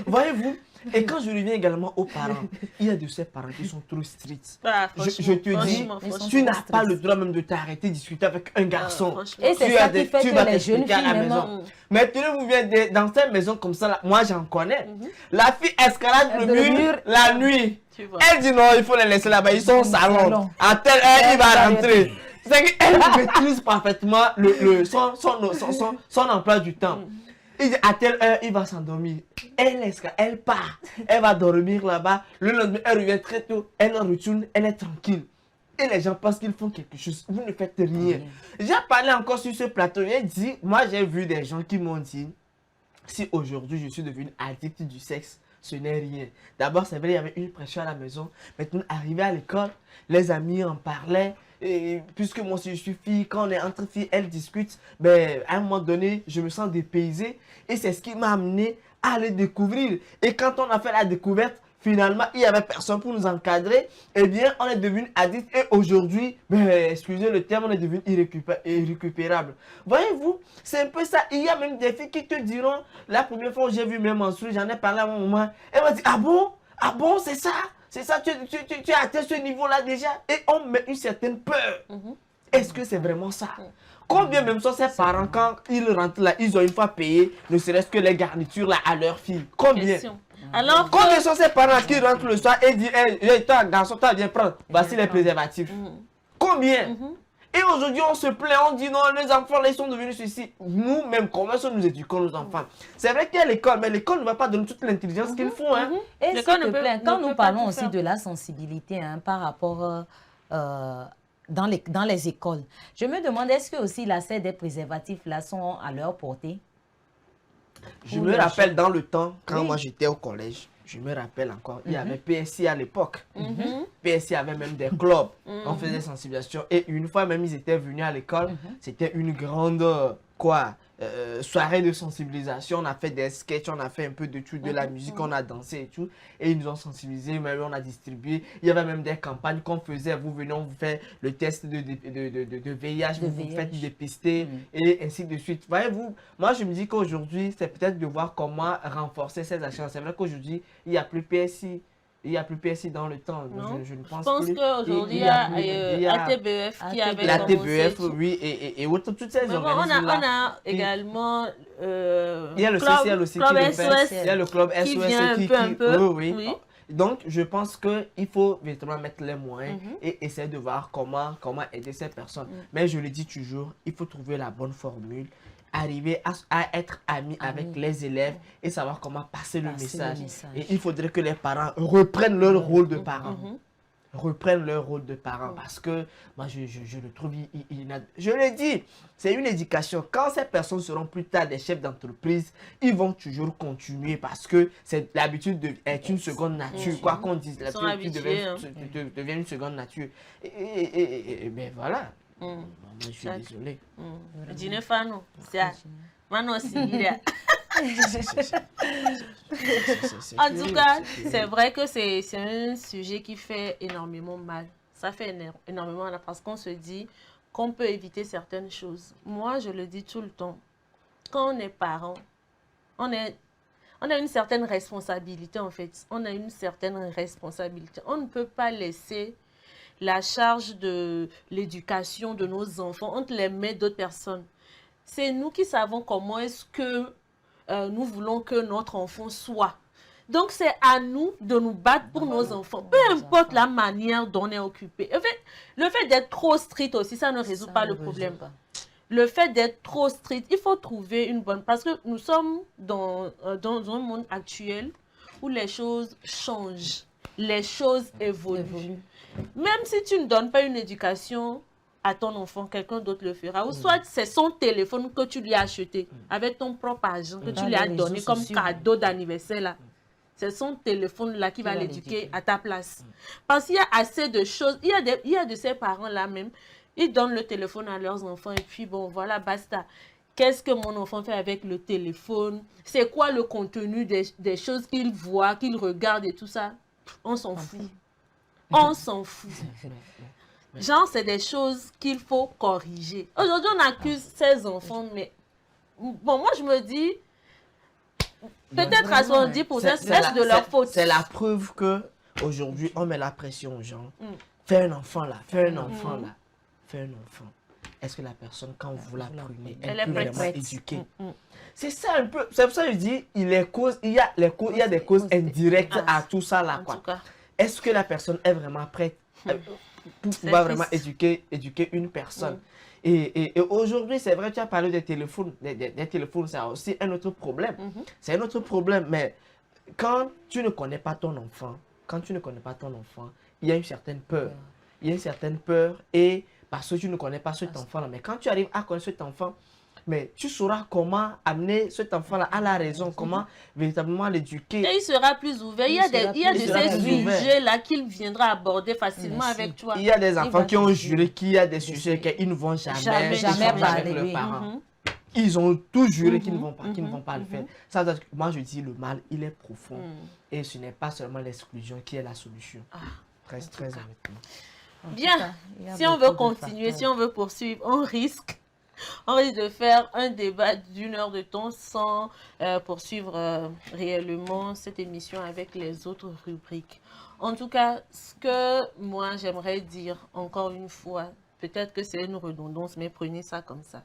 Voyez-vous? Et quand je reviens également aux parents, il y a de ces parents qui sont trop stricts. Je te dis, tu n'as pas le droit même de t'arrêter de discuter avec un garçon. Et c'est ça qui fait que les jeunes filles maison. Maintenant, vous venez dans cette maison comme ça, là, moi j'en connais. La fille escalade le mur la nuit. Elle dit non, il faut les laisser là-bas, ils sont au salon. À telle heure, il va rentrer. C'est qu'elle maîtrise parfaitement son emploi du temps. Il dit à telle heure, il va s'endormir. Elle part. Elle va dormir là-bas. Le lendemain, elle revient très tôt. Elle retourne. Elle est tranquille. Et les gens pensent qu'ils font quelque chose. Vous ne faites rien. J'ai parlé encore sur ce plateau. J'ai dit, moi j'ai vu des gens qui m'ont dit, si aujourd'hui je suis devenu addict du sexe, ce n'est rien. D'abord, c'est vrai, il y avait une pression à la maison. Maintenant, arrivé à l'école, les amis en parlaient. Et puisque moi aussi je suis fille, quand on est entre filles, elles discutent, ben, à un moment donné, je me sens dépaysé. Et c'est ce qui m'a amené à les découvrir. Et quand on a fait la découverte, finalement, il n'y avait personne pour nous encadrer. Eh bien, on est devenu addict. Et aujourd'hui, ben, excusez le terme, on est devenu irrécupérable. Voyez-vous, c'est un peu ça. Il y a même des filles qui te diront, la première fois où j'ai vu mes menstrues, j'en ai parlé à mon maman. Elle m'a dit, ah bon? Ah bon, c'est ça? C'est ça, tu as atteint ce niveau-là déjà. Et on met une certaine peur. Est-ce que c'est vraiment ça? Combien même sont ces parents, quand ils rentrent là, ils ont une fois payé, ne serait-ce que les garnitures là, à leur fille? Combien? Alors combien sont ces parents qui rentrent le soir et disent, hey, toi, garçon, toi, viens prendre, voici les préservatifs? Combien? Et aujourd'hui, on se plaint, on dit non, les enfants, là, ils sont devenus ceci. Nous-mêmes, comment est-ce que nous éduquons nos enfants? C'est vrai qu'il y a l'école, mais l'école ne va pas donner toute l'intelligence qu'il faut. Hein. Et s'il te plaît, quand nous parlons aussi de la sensibilité par rapport dans les écoles, je me demande, est-ce que aussi l'accès des préservatifs là sont à leur portée? Je me rappelle dans le temps, quand moi j'étais au collège, je me rappelle encore, il y avait PSI à l'époque. PSI avait même des clubs. On faisait des sensibilisations. Et une fois même, ils étaient venus à l'école. C'était une grande soirée de sensibilisation. On a fait des sketchs, on a fait un peu de tout, de la musique, on a dansé et tout. Et ils nous ont sensibilisés, même on a distribué. Il y avait même des campagnes qu'on faisait. Vous venez, on vous fait le test de VIH, vous faites dépister et ainsi de suite. Voyez-vous, moi je me dis qu'aujourd'hui, c'est peut-être de voir comment renforcer ces actions. C'est vrai qu'aujourd'hui, il n'y a plus PSI. Il n'y a plus PSI dans le temps. Je ne pense plus. Je pense qu'aujourd'hui, il y a ATBF qui avait la TBF, oui, et autres, toutes ces organismes-là. On a également il y a le CCL aussi qui le fait. Il y a le club SOS qui oui. Donc, je pense qu'il faut véritablement mettre les moyens et essayer de voir comment aider ces personnes. Mais je le dis toujours, il faut trouver la bonne formule, arriver à être ami avec les élèves et savoir comment passer le message. Et il faudrait que les parents reprennent leur rôle de parents. Parce que moi je le trouve je l'ai dit, c'est une éducation. Quand ces personnes seront plus tard des chefs d'entreprise, ils vont toujours continuer parce que c'est l'habitude est une seconde nature. Quoi qu'on dise, l'habitude devient une seconde nature. Et ben voilà. Moi, je suis désolé. Dîner Fano, c'est Mano aussi. En tout cas, c'est vrai que c'est un sujet qui fait énormément mal. Ça fait énormément mal parce qu'on se dit qu'on peut éviter certaines choses. Moi, je le dis tout le temps. Quand on est parent, on a une certaine responsabilité en fait. On a une certaine responsabilité. On ne peut pas laisser la charge de l'éducation de nos enfants entre les mains d'autres personnes. C'est nous qui savons comment est-ce que nous voulons que notre enfant soit. Donc, c'est à nous de nous battre pour nos enfants. Peu importe la manière dont on est occupé. En fait, le fait d'être trop strict aussi, ça ne résout pas le problème. Le fait d'être trop strict, il faut trouver une bonne... Parce que nous sommes dans un monde actuel où les choses changent. Les choses évoluent. Même si tu ne donnes pas une éducation à ton enfant, quelqu'un d'autre le fera. Ou soit c'est son téléphone que tu lui as acheté avec ton propre argent que tu lui as donné comme cadeau d'anniversaire là. C'est son téléphone là qui va l'éduquer à ta place. Parce qu'il y a assez de choses. Il y a de ces parents là même. Ils donnent le téléphone à leurs enfants et puis bon voilà basta. Qu'est-ce que mon enfant fait avec le téléphone? C'est quoi le contenu des choses qu'il voit, qu'il regarde et tout ça? On s'en fout. On s'en fout. Genre, c'est des choses qu'il faut corriger. Aujourd'hui, on accuse ces enfants, mais bon, moi, je me dis, peut-être à 70%, c'est de leur faute. C'est la preuve que aujourd'hui on met la pression aux gens. Fais un enfant là, fais un enfant là, fais un enfant. Est-ce que la personne, quand vous la prenez, elle peut vraiment éduquer? C'est ça un peu. C'est pour ça que je dis, il y a des causes indirectes à tout ça là. Quoi. Est-ce que la personne est vraiment prête pour pouvoir vraiment éduquer une personne? Et aujourd'hui, c'est vrai, tu as parlé des téléphones. Des téléphones, c'est aussi un autre problème. C'est un autre problème, mais quand tu ne connais pas ton enfant, il y a une certaine peur. Il y a une certaine peur et parce que tu ne connais pas cet enfant-là. Mais quand tu arrives à connaître cet enfant, mais tu sauras comment amener cet enfant-là à la raison, comment véritablement l'éduquer. Et il sera plus ouvert. Il y a de ces sujets-là qu'il viendra aborder facilement avec toi. Il y a des enfants qui ont juré qu'il y a des sujets qu'ils ne vont jamais parler avec leurs parents. Ils ont tout juré qu'ils ne vont pas le faire. Ça, moi, je dis, le mal, il est profond. Et ce n'est pas seulement l'exclusion qui est la solution. Très honnêtement. Bien, si on veut continuer, si on veut poursuivre, on risque de faire un débat d'1 heure de temps sans poursuivre réellement cette émission avec les autres rubriques. En tout cas, ce que moi j'aimerais dire encore une fois, peut-être que c'est une redondance, mais prenez ça comme ça.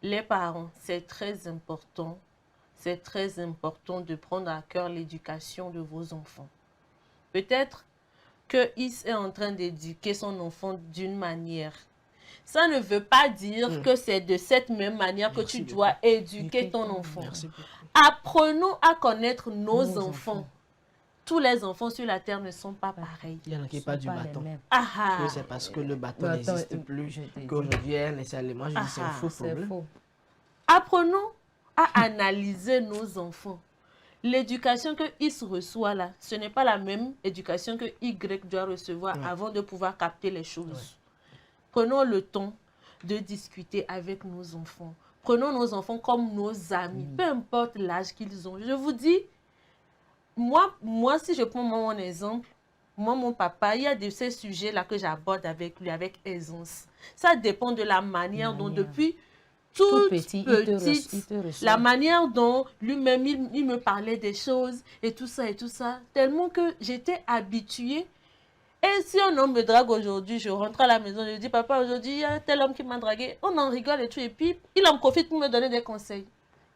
Les parents, c'est très important de prendre à cœur l'éducation de vos enfants. Peut-être qu'il est en train d'éduquer son enfant d'une manière. Ça ne veut pas dire que c'est de cette même manière que tu dois éduquer ton enfant. Apprenons à connaître nos enfants. Tous les enfants sur la terre ne sont pas pareils. Il n'y en a qui pas du bâton. C'est parce que le bâton n'existe plus qu'aujourd'hui, moi je dis c'est un faux problème. Apprenons à analyser nos enfants. L'éducation que X reçoit là, ce n'est pas la même éducation que Y doit recevoir avant de pouvoir capter les choses. Prenons le temps de discuter avec nos enfants. Prenons nos enfants comme nos amis, peu importe l'âge qu'ils ont. Je vous dis, moi, si je prends mon exemple, moi, mon papa, il y a de ces sujets-là que j'aborde avec lui, avec aisance. Ça dépend de la manière dont depuis toute petite, la manière dont lui-même, il me parlait des choses et tout ça, tellement que j'étais habituée. Et si un homme me drague aujourd'hui, je rentre à la maison, je dis, papa, aujourd'hui, il y a tel homme qui m'a dragué, on en rigole et tout, et puis il en profite pour me donner des conseils.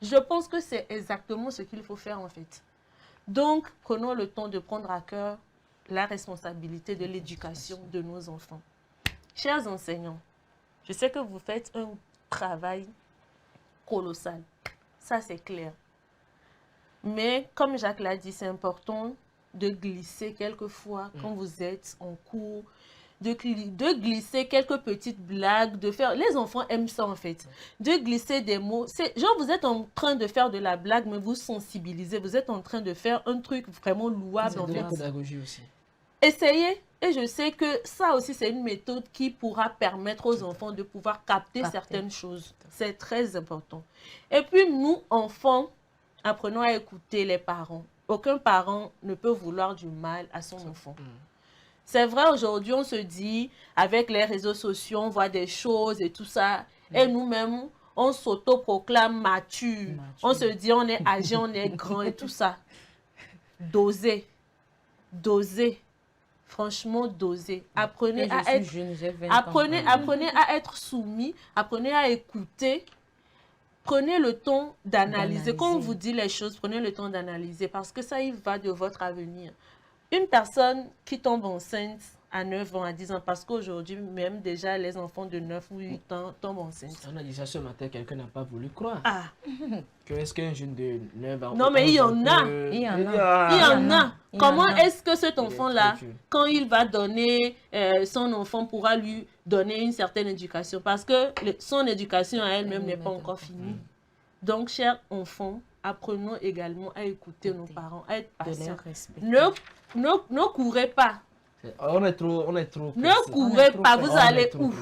Je pense que c'est exactement ce qu'il faut faire en fait. Donc, prenons le temps de prendre à cœur la responsabilité de l'éducation de nos enfants. Chers enseignants, je sais que vous faites un travail colossal. Ça, c'est clair. Mais, comme Jacques l'a dit, c'est important de glisser quelquefois, quand vous êtes en cours, de glisser quelques petites blagues, de faire... Les enfants aiment ça, en fait. De glisser des mots. Genre, vous êtes en train de faire de la blague, mais vous sensibilisez. Vous êtes en train de faire un truc vraiment louable, en fait. C'est de la pédagogie aussi. Essayez. Et je sais que ça aussi, c'est une méthode qui pourra permettre aux enfants de pouvoir capter certaines choses. C'est très important. Et puis, nous, enfants, Apprenons à écouter les parents. Aucun parent ne peut vouloir du mal à son enfant. C'est vrai, aujourd'hui, on se dit, avec les réseaux sociaux, on voit des choses et tout ça. Et nous-mêmes, on s'autoproclame mature. On se dit, on est âgé, on est grand et tout ça. Dosez. Dosez. Franchement, dosez. Apprenez à être... Apprenez à être soumis. Apprenez à écouter. Prenez le temps d'analyser. Quand on vous dit les choses, prenez le temps d'analyser parce que ça y va de votre avenir. Une personne qui tombe enceinte à 9 ans, à 10 ans, parce qu'aujourd'hui, même déjà, les enfants de 9 ou 8 ans tombent enceintes. On a dit ça ce matin, quelqu'un n'a pas voulu croire. Ah. Est-ce qu'un jeune de 9 ans... Non, mais il y en a. Il y en a. Comment est-ce que cet enfant-là, quand il va donner son enfant, pourra lui donner une certaine éducation? Parce que son éducation à elle-même n'est pas encore finie. Donc, chers enfants, apprenons également à écouter nos parents, à être patients. Ne courez pas. On est trop Ne courez pas, vous allez où?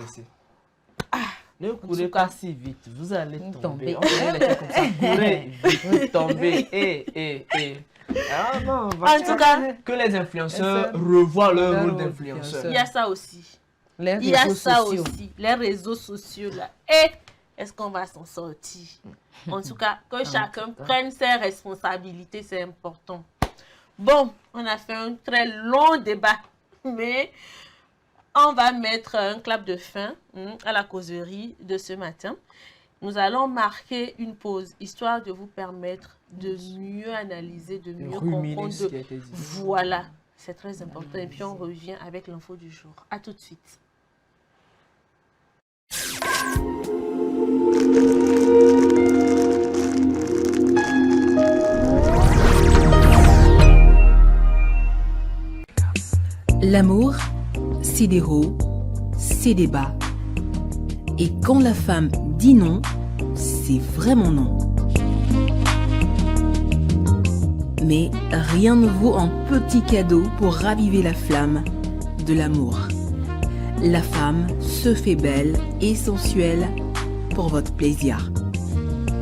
Ne courez pas si vite, vous allez tomber. On fait les choses comme ça, courez vite, tomber. Ah non, en tout cas, que les influenceurs revoient leur rôle d'influenceur. Il y a ça aussi. Il y a ça aussi. Les réseaux sociaux là. Et est-ce qu'on va s'en sortir? En tout cas, que chacun prenne ses responsabilités, c'est important. Bon, on a fait un très long débat, mais on va mettre un clap de fin à la causerie de ce matin. Nous allons marquer une pause, histoire de vous permettre de mieux analyser, de mieux comprendre. Voilà, c'est très important. Et puis on revient avec l'info du jour. À tout de suite. L'amour, c'est des hauts, c'est des bas. Et quand la femme dit non, c'est vraiment non. Mais rien ne vaut un petit cadeau pour raviver la flamme de l'amour. La femme se fait belle et sensuelle pour votre plaisir.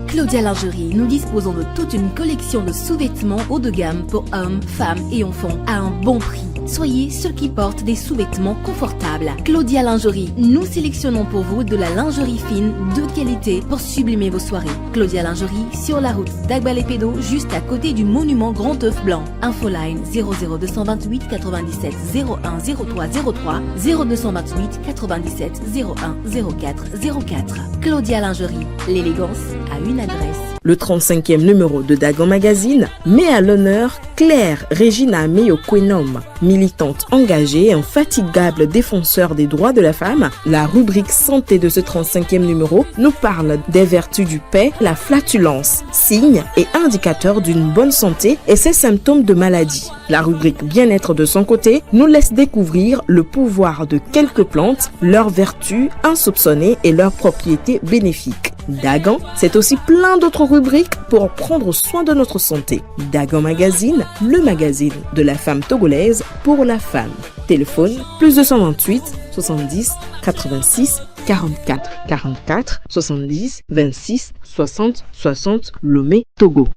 Claudia Lingerie, nous disposons de toute une collection de sous-vêtements haut de gamme pour hommes, femmes et enfants à un bon prix. Soyez ceux qui portent des sous-vêtements confortables. Claudia Lingerie, nous sélectionnons pour vous de la lingerie fine de qualité pour sublimer vos soirées. Claudia Lingerie, sur la route d'Agbalépédo, juste à côté du monument Grand Œuf Blanc. Infoline 00228 97 01 03 03 0228 97 01 04 04. Claudia Lingerie, l'élégance a une adresse. Le 35e numéro de Dagon Magazine met à l'honneur Claire Regina Meyo-Kwenom, militante engagée et infatigable défenseur des droits de la femme. La rubrique santé de ce 35e numéro nous parle des vertus du paix, la flatulence, signe et indicateur d'une bonne santé et ses symptômes de maladie. La rubrique bien-être de son côté nous laisse découvrir le pouvoir de quelques plantes, leurs vertus insoupçonnées et leurs propriétés bénéfiques. Dagan, c'est aussi plein d'autres rubriques pour prendre soin de notre santé. Dagan Magazine, le magazine de la femme togolaise pour la femme. Téléphone plus 228 70 86 44 44 70 26 60 60 Lomé, Togo.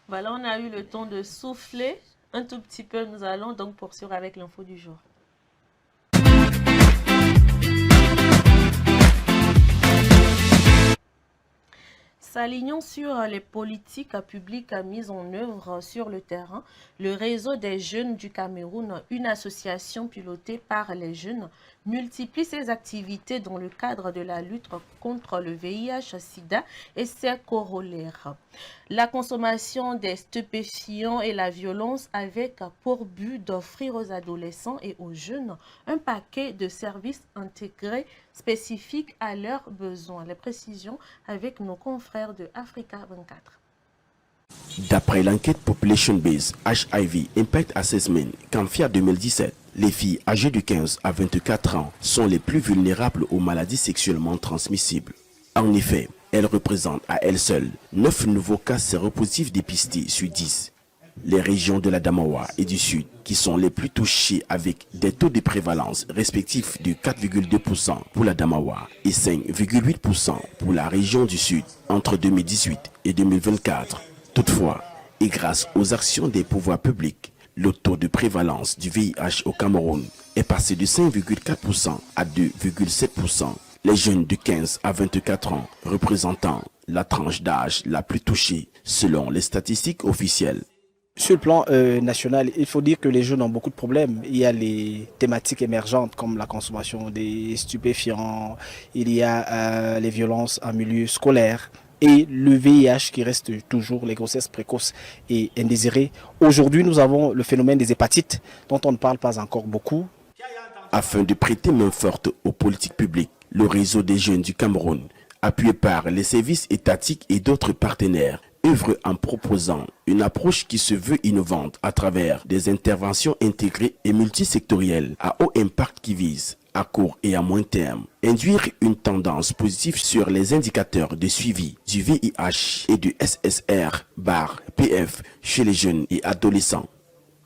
Voilà, on a eu le temps de souffler un tout petit peu. Nous allons donc poursuivre avec l'info du jour. S'alignant sur les politiques publiques mises en œuvre sur le terrain, le réseau des jeunes du Cameroun, une association pilotée par les jeunes, multiplie ses activités dans le cadre de la lutte contre le VIH-Sida et ses corollaires. La consommation des stupéfiants et la violence avec pour but d'offrir aux adolescents et aux jeunes un paquet de services intégrés spécifiques à leurs besoins. Les précisions avec nos confrères de Africa 24. D'après l'enquête Population Based HIV Impact Assessment Canfia 2017, les filles âgées de 15 à 24 ans sont les plus vulnérables aux maladies sexuellement transmissibles. En effet, elles représentent à elles seules 9 nouveaux cas séropositifs dépistés sur 10. Les régions de la Damawa et du Sud qui sont les plus touchées avec des taux de prévalence respectifs de 4,2% pour la Damawa et 5,8% pour la région du Sud entre 2018 et 2024. Toutefois, et grâce aux actions des pouvoirs publics, le taux de prévalence du VIH au Cameroun est passé de 5,4% à 2,7%. Les jeunes de 15 à 24 ans représentant la tranche d'âge la plus touchée selon les statistiques officielles. Sur le plan national, il faut dire que les jeunes ont beaucoup de problèmes. Il y a les thématiques émergentes comme la consommation des stupéfiants, il y a les violences en milieu scolaire, et le VIH qui reste toujours les grossesses précoces et indésirées. Aujourd'hui, nous avons le phénomène des hépatites dont on ne parle pas encore beaucoup. Afin de prêter main forte aux politiques publiques, le réseau des jeunes du Cameroun, appuyé par les services étatiques et d'autres partenaires, œuvre en proposant une approche qui se veut innovante à travers des interventions intégrées et multisectorielles à haut impact qui visent, à court et à moyen terme, induire une tendance positive sur les indicateurs de suivi du VIH et du SSR/PF chez les jeunes et adolescents.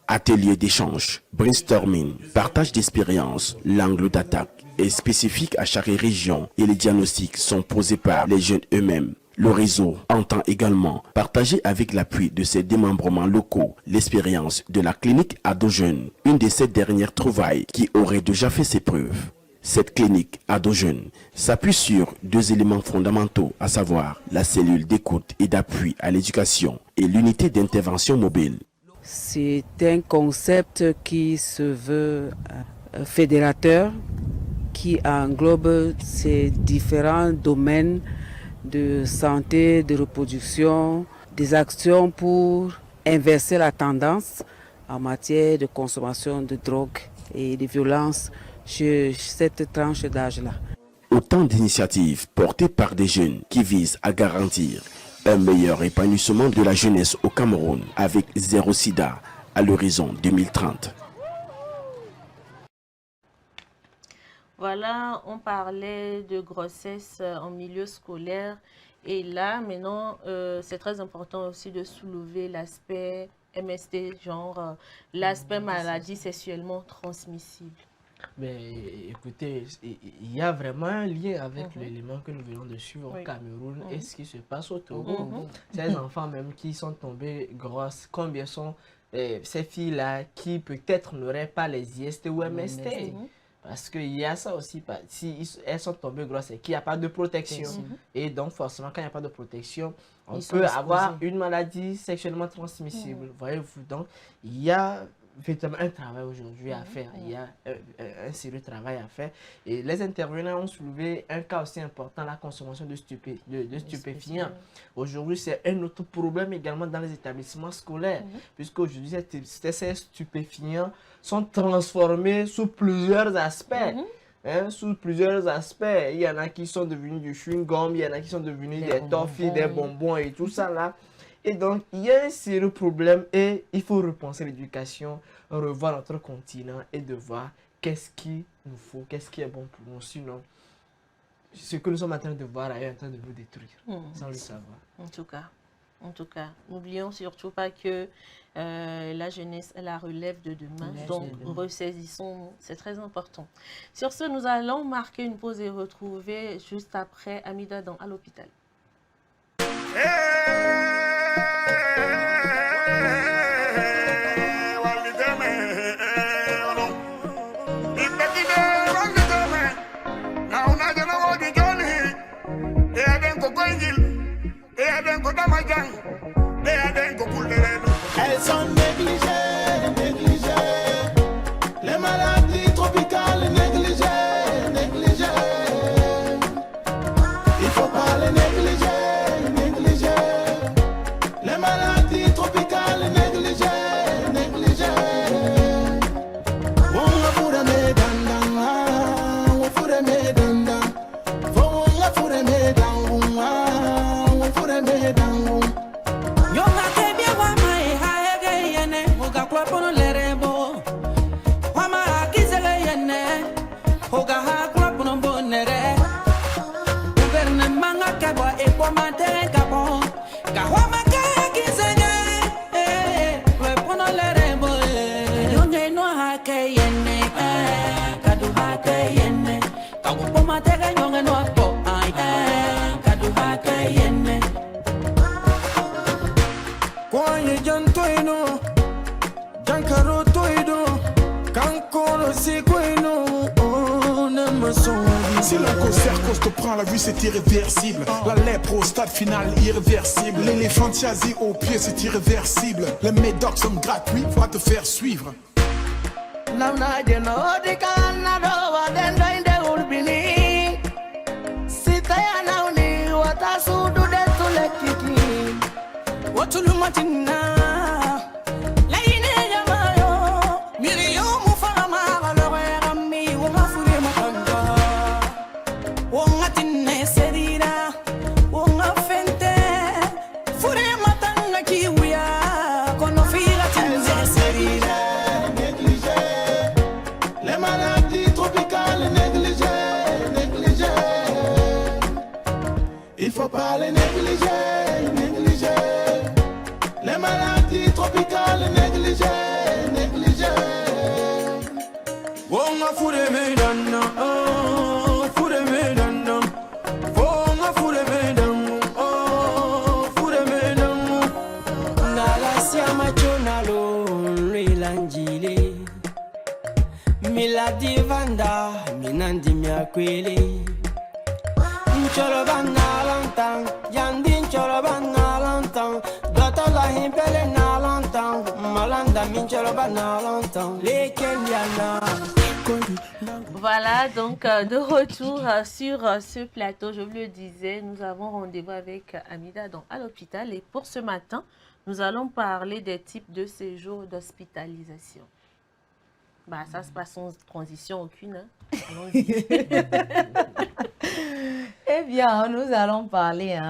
Ateliers d'échange, brainstorming, partage d'expériences, l'angle d'attaque est spécifique à chaque région et les diagnostics sont posés par les jeunes eux-mêmes. Le réseau entend également partager avec l'appui de ses démembrements locaux l'expérience de la clinique Ado-Jeunes, une de ces dernières trouvailles qui aurait déjà fait ses preuves. Cette clinique Ado-Jeunes s'appuie sur 2 éléments fondamentaux, à savoir la cellule d'écoute et d'appui à l'éducation et l'unité d'intervention mobile. C'est un concept qui se veut fédérateur, qui englobe ces différents domaines de santé, de reproduction, des actions pour inverser la tendance en matière de consommation de drogue et de violence chez cette tranche d'âge-là. Autant d'initiatives portées par des jeunes qui visent à garantir un meilleur épanouissement de la jeunesse au Cameroun avec zéro sida à l'horizon 2030. Voilà, on parlait de grossesse en milieu scolaire et là, maintenant, c'est très important aussi de soulever l'aspect MST, genre l'aspect maladie sexuellement transmissible. Mais écoutez, il y a vraiment un lien avec l'élément que nous venons de suivre au Cameroun et ce qui se passe au Togo. Ces enfants même qui sont tombés grosses, combien sont ces filles-là qui peut-être n'auraient pas les IST ou MST? Parce qu'il y a ça aussi, si elles sont tombées grosses et qu'il n'y a pas de protection. Et donc forcément, quand il n'y a pas de protection, on peut avoir une maladie sexuellement transmissible. Voyez-vous, donc il y a effectivement un travail aujourd'hui à faire. Il y a un sérieux travail à faire. Et les intervenants ont soulevé un cas aussi important, la consommation de stupéfiants. Aujourd'hui, c'est un autre problème également dans les établissements scolaires. Puisque aujourd'hui, ces stupéfiants sont transformés sous plusieurs aspects. Sous plusieurs aspects. Il y en a qui sont devenus du chewing-gum, il y en a qui sont devenus des toffees, des bonbons et tout ça là. Et donc, il y a un sérieux problème et il faut repenser l'éducation, revoir notre continent et de voir qu'est-ce qu'il nous faut, qu'est-ce qui est bon pour nous. Sinon, ce que nous sommes en train de voir est en train de nous détruire, sans le savoir. En tout cas, n'oublions surtout pas que la jeunesse est la relève de demain. Donc, ressaisissons, c'est très important. Sur ce, nous allons marquer une pause et retrouver juste après Amida dans À l'hôpital. Elles sont négligées, les maladies tropicales négligées. Si le concert te prend la vue, c'est irréversible. La lèpre au stade final, irréversible. L'éléphantiasie au pied, c'est irréversible. Les médocs sont gratuits, va te faire suivre. Faut pas les négliger, négliger. Les maladies tropicales, négliger, négliger. On a foutu mes dents, oh, foutu mes dents. On a foutu mes dents, oh, foutu mes dents. Nala siama chonalo, l'angile. Miladi vanda, minandi miakwele. Cholo banna longtemps, Yandin cholo banna longtemps, Dota la himpele na longtemps, Malanda min cholo banna longtemps, les Kenyana. Voilà, donc de retour sur ce plateau, je vous le disais, nous avons rendez-vous avec Amida donc, à l'hôpital et pour ce matin, nous allons parler des types de séjours d'hospitalisation. Bah, ça se passe sans transition aucune. Hein. Allons-y. Eh bien, nous allons parler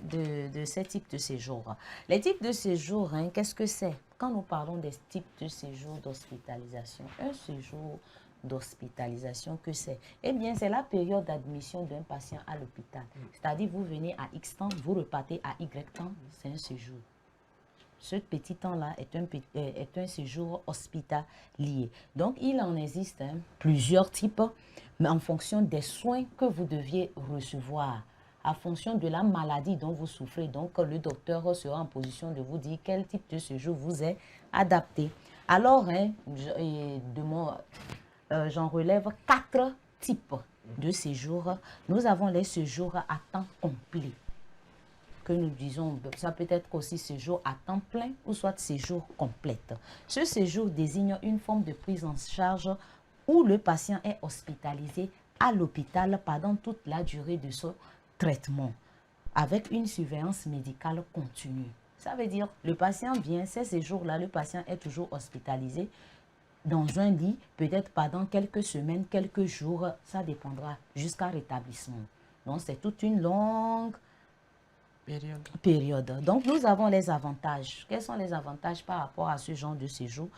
de ces types de séjours. Les types de séjours, qu'est-ce que c'est? Quand nous parlons des types de séjours d'hospitalisation, un séjour d'hospitalisation, que c'est? Eh bien, c'est la période d'admission d'un patient à l'hôpital. C'est-à-dire, vous venez à X temps, vous repartez à Y temps, c'est un séjour. Ce petit temps-là est un séjour hospitalier. Donc, il en existe plusieurs types, mais en fonction des soins que vous deviez recevoir, en fonction de la maladie dont vous souffrez. Donc, le docteur sera en position de vous dire quel type de séjour vous est adapté. Alors, j'en relève 4 types de séjours. Nous avons les séjours à temps complet. Que nous disons, ça peut être aussi séjour à temps plein ou soit séjour complète. Ce séjour désigne une forme de prise en charge où le patient est hospitalisé à l'hôpital pendant toute la durée de son traitement, avec une surveillance médicale continue. Ça veut dire, le patient vient, ces séjours-là, le patient est toujours hospitalisé dans un lit, peut-être pendant quelques semaines, quelques jours, ça dépendra, jusqu'à rétablissement. Donc, c'est toute une longue période. Donc, nous avons les avantages. Quels sont les avantages par rapport à ce genre de séjour?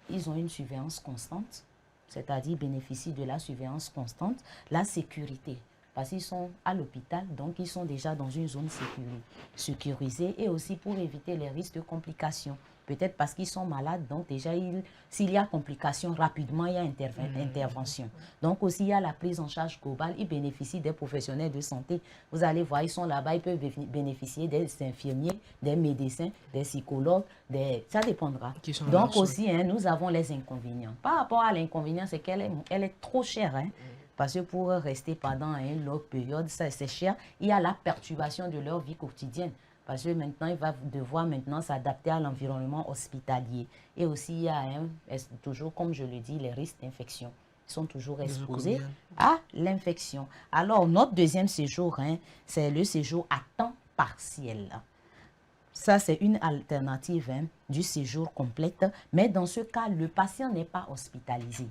Ils ont une surveillance constante, c'est-à-dire bénéficient de la surveillance constante, la sécurité, parce qu'ils sont à l'hôpital, donc ils sont déjà dans une zone sécurisée et aussi pour éviter les risques de complications. Peut-être parce qu'ils sont malades, donc déjà, s'il y a complications, rapidement, il y a intervention. Donc aussi, il y a la prise en charge globale. Ils bénéficient des professionnels de santé. Vous allez voir, ils sont là-bas, ils peuvent bénéficier des infirmiers, des médecins, des psychologues, ça dépendra. Donc aussi, nous avons les inconvénients. Par rapport à l'inconvénient, c'est qu'elle est trop chère. Parce que pour rester pendant une longue période, ça c'est cher. Il y a la perturbation de leur vie quotidienne. Parce que maintenant, il va devoir maintenant s'adapter à l'environnement hospitalier. Et aussi, il y a toujours, comme je le dis, les risques d'infection. Ils sont toujours exposés à l'infection. Alors, notre deuxième séjour, c'est le séjour à temps partiel. Ça, c'est une alternative du séjour complète. Mais dans ce cas, le patient n'est pas hospitalisé.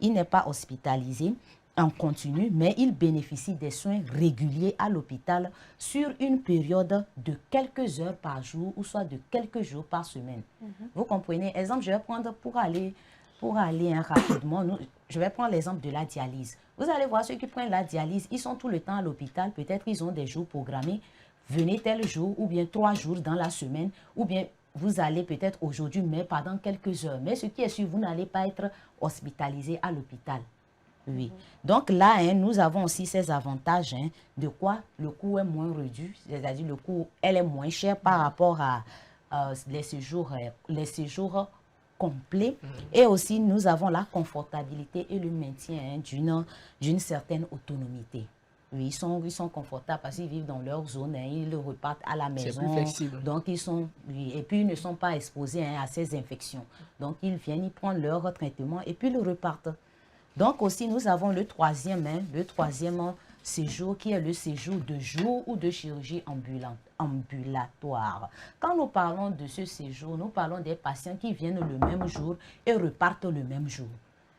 Il n'est pas hospitalisé en continu, mais il bénéficie des soins réguliers à l'hôpital sur une période de quelques heures par jour ou soit de quelques jours par semaine. Vous comprenez? Exemple, je vais prendre pour aller rapidement. je vais prendre l'exemple de la dialyse. Vous allez voir ceux qui prennent la dialyse, ils sont tout le temps à l'hôpital. Peut-être ils ont des jours programmés. Venez tel jour ou bien 3 jours dans la semaine ou bien vous allez peut-être aujourd'hui, mais pendant quelques heures. Mais ce qui est sûr, vous n'allez pas être hospitalisé à l'hôpital. Oui. Donc là, nous avons aussi ces avantages. De quoi le coût est moins réduit, c'est-à-dire le coût, elle est moins chère par rapport à les séjours complets. Et aussi, nous avons la confortabilité et le maintien d'une certaine autonomité. Oui, ils sont confortables parce qu'ils vivent dans leur zone, ils repartent à la maison. C'est plus flexible. Donc, ils sont, oui, et puis ils ne sont pas exposés à ces infections. Donc, ils viennent, ils prennent leur traitement et puis ils repartent. Donc, aussi, nous avons le troisième séjour qui est le séjour de jour ou de chirurgie ambulatoire. Quand nous parlons de ce séjour, nous parlons des patients qui viennent le même jour et repartent le même jour.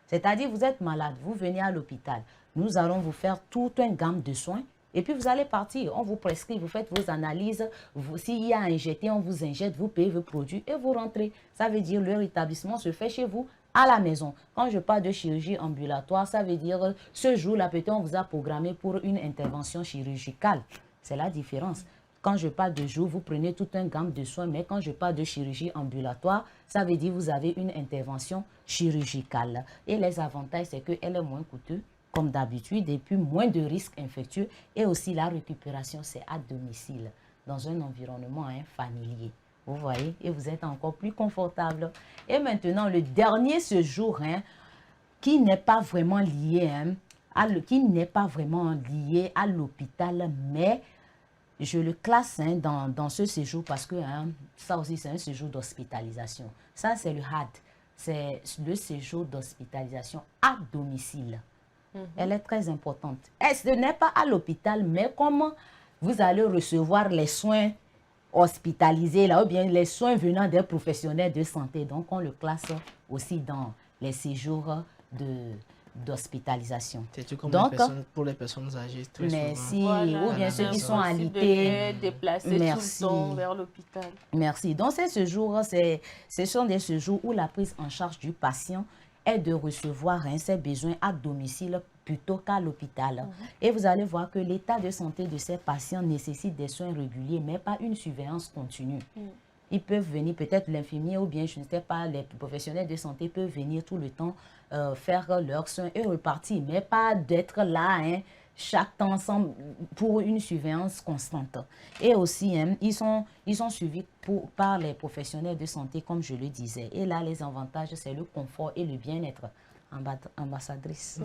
C'est-à-dire, vous êtes malade, vous venez à l'hôpital. Nous allons vous faire toute une gamme de soins et puis vous allez partir. On vous prescrit, vous faites vos analyses. S'il y a à injecter, on vous injecte, vous payez vos produits et vous rentrez. Ça veut dire que le rétablissement se fait chez vous à la maison. Quand je parle de chirurgie ambulatoire, ça veut dire ce jour-là, peut-être on vous a programmé pour une intervention chirurgicale. C'est la différence. Quand je parle de jour, vous prenez toute une gamme de soins, mais quand je parle de chirurgie ambulatoire, ça veut dire que vous avez une intervention chirurgicale. Et les avantages, c'est qu'elle est moins coûteuse, comme d'habitude, et puis moins de risques infectieux. Et aussi, la récupération, c'est à domicile, dans un environnement familier. Vous voyez, et vous êtes encore plus confortable. Et maintenant, le dernier séjour, qui n'est pas vraiment lié, à l'hôpital, mais je le classe dans ce séjour parce que ça aussi, c'est un séjour d'hospitalisation. Ça, c'est le HAD. C'est le séjour d'hospitalisation à domicile. Elle est très importante. Et ce n'est pas à l'hôpital, mais comment vous allez recevoir les soins hospitalisés, là, ou bien les soins venant des professionnels de santé. Donc, on le classe aussi dans les séjours d'hospitalisation. C'est tout comme donc, pour les personnes âgées, très merci. souvent. Ou bien ceux qui sont alités. Déplacés tout le temps vers l'hôpital. Merci. Donc, ces séjours, ce sont des séjours où la prise en charge du patient est de recevoir ses besoins à domicile plutôt qu'à l'hôpital. Et vous allez voir que l'état de santé de ces patients nécessite des soins réguliers, mais pas une surveillance continue. Ils peuvent venir, peut-être l'infirmier ou bien, je ne sais pas, les professionnels de santé peuvent venir tout le temps faire leurs soins et repartir, mais pas d'être là chaque temps ensemble pour une surveillance constante. Et aussi, ils sont suivis par les professionnels de santé, comme je le disais. Et là, les avantages, c'est le confort et le bien-être. Ambassadrice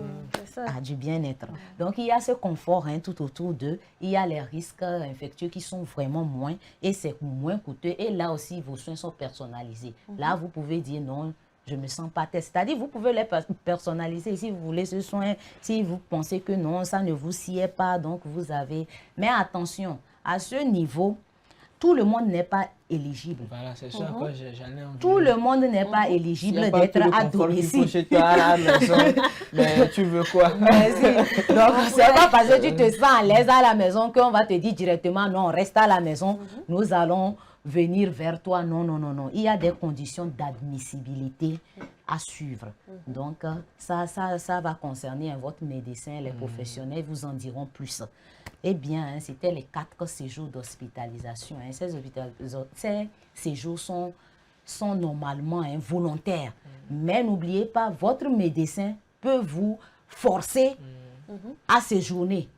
du bien-être. Donc, il y a ce confort tout autour d'eux. Il y a les risques infectieux qui sont vraiment moins et c'est moins coûteux. Et là aussi, vos soins sont personnalisés. Là, vous pouvez dire non, je ne me sens pas test. C'est-à-dire, vous pouvez les personnaliser si vous voulez ce soin. Si vous pensez que non, ça ne vous sied pas, donc vous avez... Mais attention, à ce niveau, tout le monde n'est pas éligible. Voilà, c'est ça quoi j'allais en Tout le monde n'est pas éligible d'être à domicile. Chez toi à la maison, mais tu veux quoi? Merci. Donc, c'est pas parce que tu te sens à l'aise à la maison qu'on va te dire directement non, reste à la maison, nous allons venir vers toi. Non, non, non, non. Il y a des conditions d'admissibilité à suivre. Donc, ça va concerner votre médecin, les professionnels vous en diront plus. Eh bien, c'était les 4 séjours d'hospitalisation. Ces séjours sont normalement volontaires. Mais n'oubliez pas, votre médecin peut vous forcer à séjourner.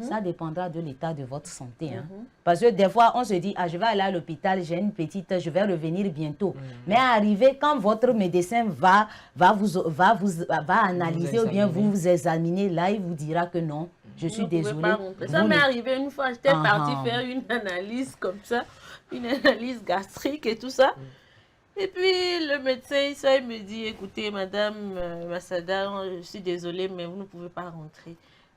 Ça dépendra de l'état de votre santé. Parce que des fois, on se dit, je vais aller à l'hôpital, j'ai une petite, je vais revenir bientôt. Mais arrivé, quand votre médecin va analyser ou bien vous examiner, là, il vous dira que non, je suis désolée. Ça m'est arrivé une fois, j'étais partie faire une analyse comme ça, une analyse gastrique et tout ça. Et puis le médecin, il me dit, écoutez, madame Massada, je suis désolée, mais vous ne pouvez pas rentrer.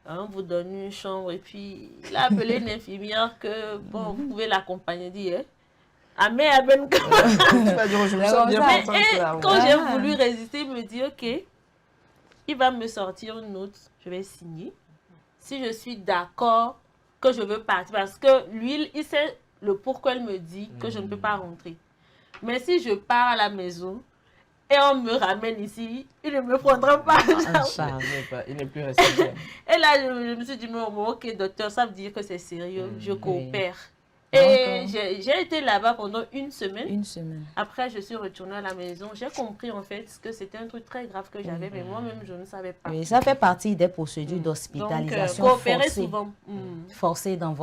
On vous donne une chambre. Et puis il a appelé une infirmière que, bon, vous pouvez l'accompagner. Il dit, quand j'ai voulu résister, il me dit, ok, il va me sortir une note, je vais signer. Si je suis d'accord que je veux partir, parce que lui, il sait le pourquoi il me dit que je ne peux pas rentrer. Mais si je pars à la maison et on me ramène ici, il ne me prendra pas en charge. Il n'est plus responsable. Et là, je me suis dit, bon, ok, docteur, ça veut dire que c'est sérieux, je coopère. Oui. Et j'ai été là-bas pendant une semaine. Une semaine. Après, je suis retournée à la maison. J'ai compris en fait que c'était un truc très grave que j'avais, mais moi-même, je ne savais pas. Oui, ça fait partie des procédures d'hospitalisation coopérer souvent. Forcée dans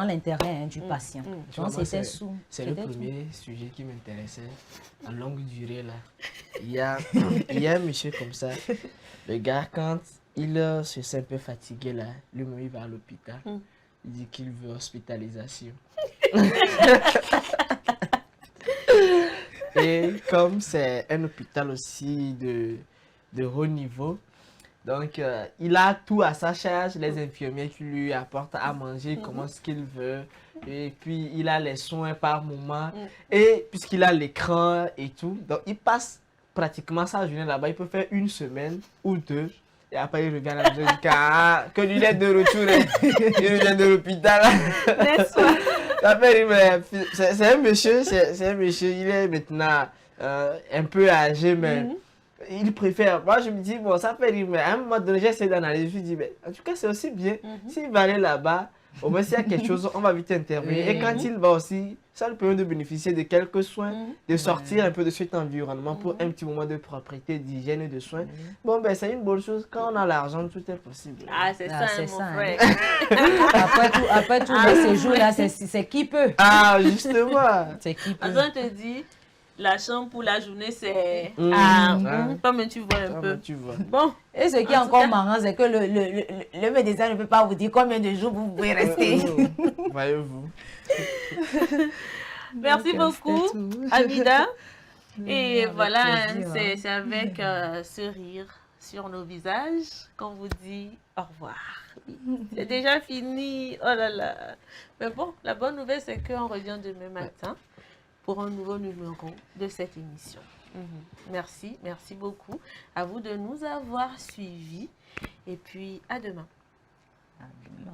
l'intérêt du patient. Donc, c'était sous. C'est le premier sujet qui m'intéressait en longue durée là. Il y a un monsieur comme ça. Le gars, quand il se sent un peu fatigué là, lui-même il va à l'hôpital. Il dit qu'il veut hospitalisation. Et comme c'est un hôpital aussi de haut niveau, donc il a tout à sa charge, les infirmiers qui lui apportent à manger, comment ce qu'il veut, et puis il a les soins par moment, et puisqu'il a l'écran et tout, donc il passe pratiquement sa journée là-bas, il peut faire une semaine ou deux. Et après, il revient à la maison, il dit que lui, il est de retour, il revient de l'hôpital. C'est un monsieur, il est maintenant un peu âgé, mais il préfère. Moi, je me dis, bon, ça fait rire, mais à un moment donné, j'essaie d'analyser, je me dis, mais en tout cas, c'est aussi bien. S'il va aller là-bas, au moins, s'il y a quelque chose, on va vite intervenir. Et quand il va aussi, ça lui permet de bénéficier de quelques soins, de sortir un peu de cet environnement pour un petit moment de propreté, d'hygiène et de soins. Bon, ben, c'est une bonne chose. Quand on a l'argent, tout est possible. Ah, c'est ça, mon frère. Après tout, le séjour-là, c'est qui peut. Ah, justement. C'est qui peut. Parce qu'on te dit, la chambre pour la journée, c'est... Comme tu vois un peu. Bon. Et ce qui est encore marrant, c'est que le médecin ne peut pas vous dire combien de jours vous pouvez rester. Voyez-vous. Merci beaucoup, Amida. Et voilà, c'est avec ce rire sur nos visages qu'on vous dit au revoir. C'est déjà fini. Oh là là. Mais bon, la bonne nouvelle, c'est qu'on revient demain matin pour un nouveau numéro de cette émission. Merci beaucoup à vous de nous avoir suivis. Et puis, à demain. À demain.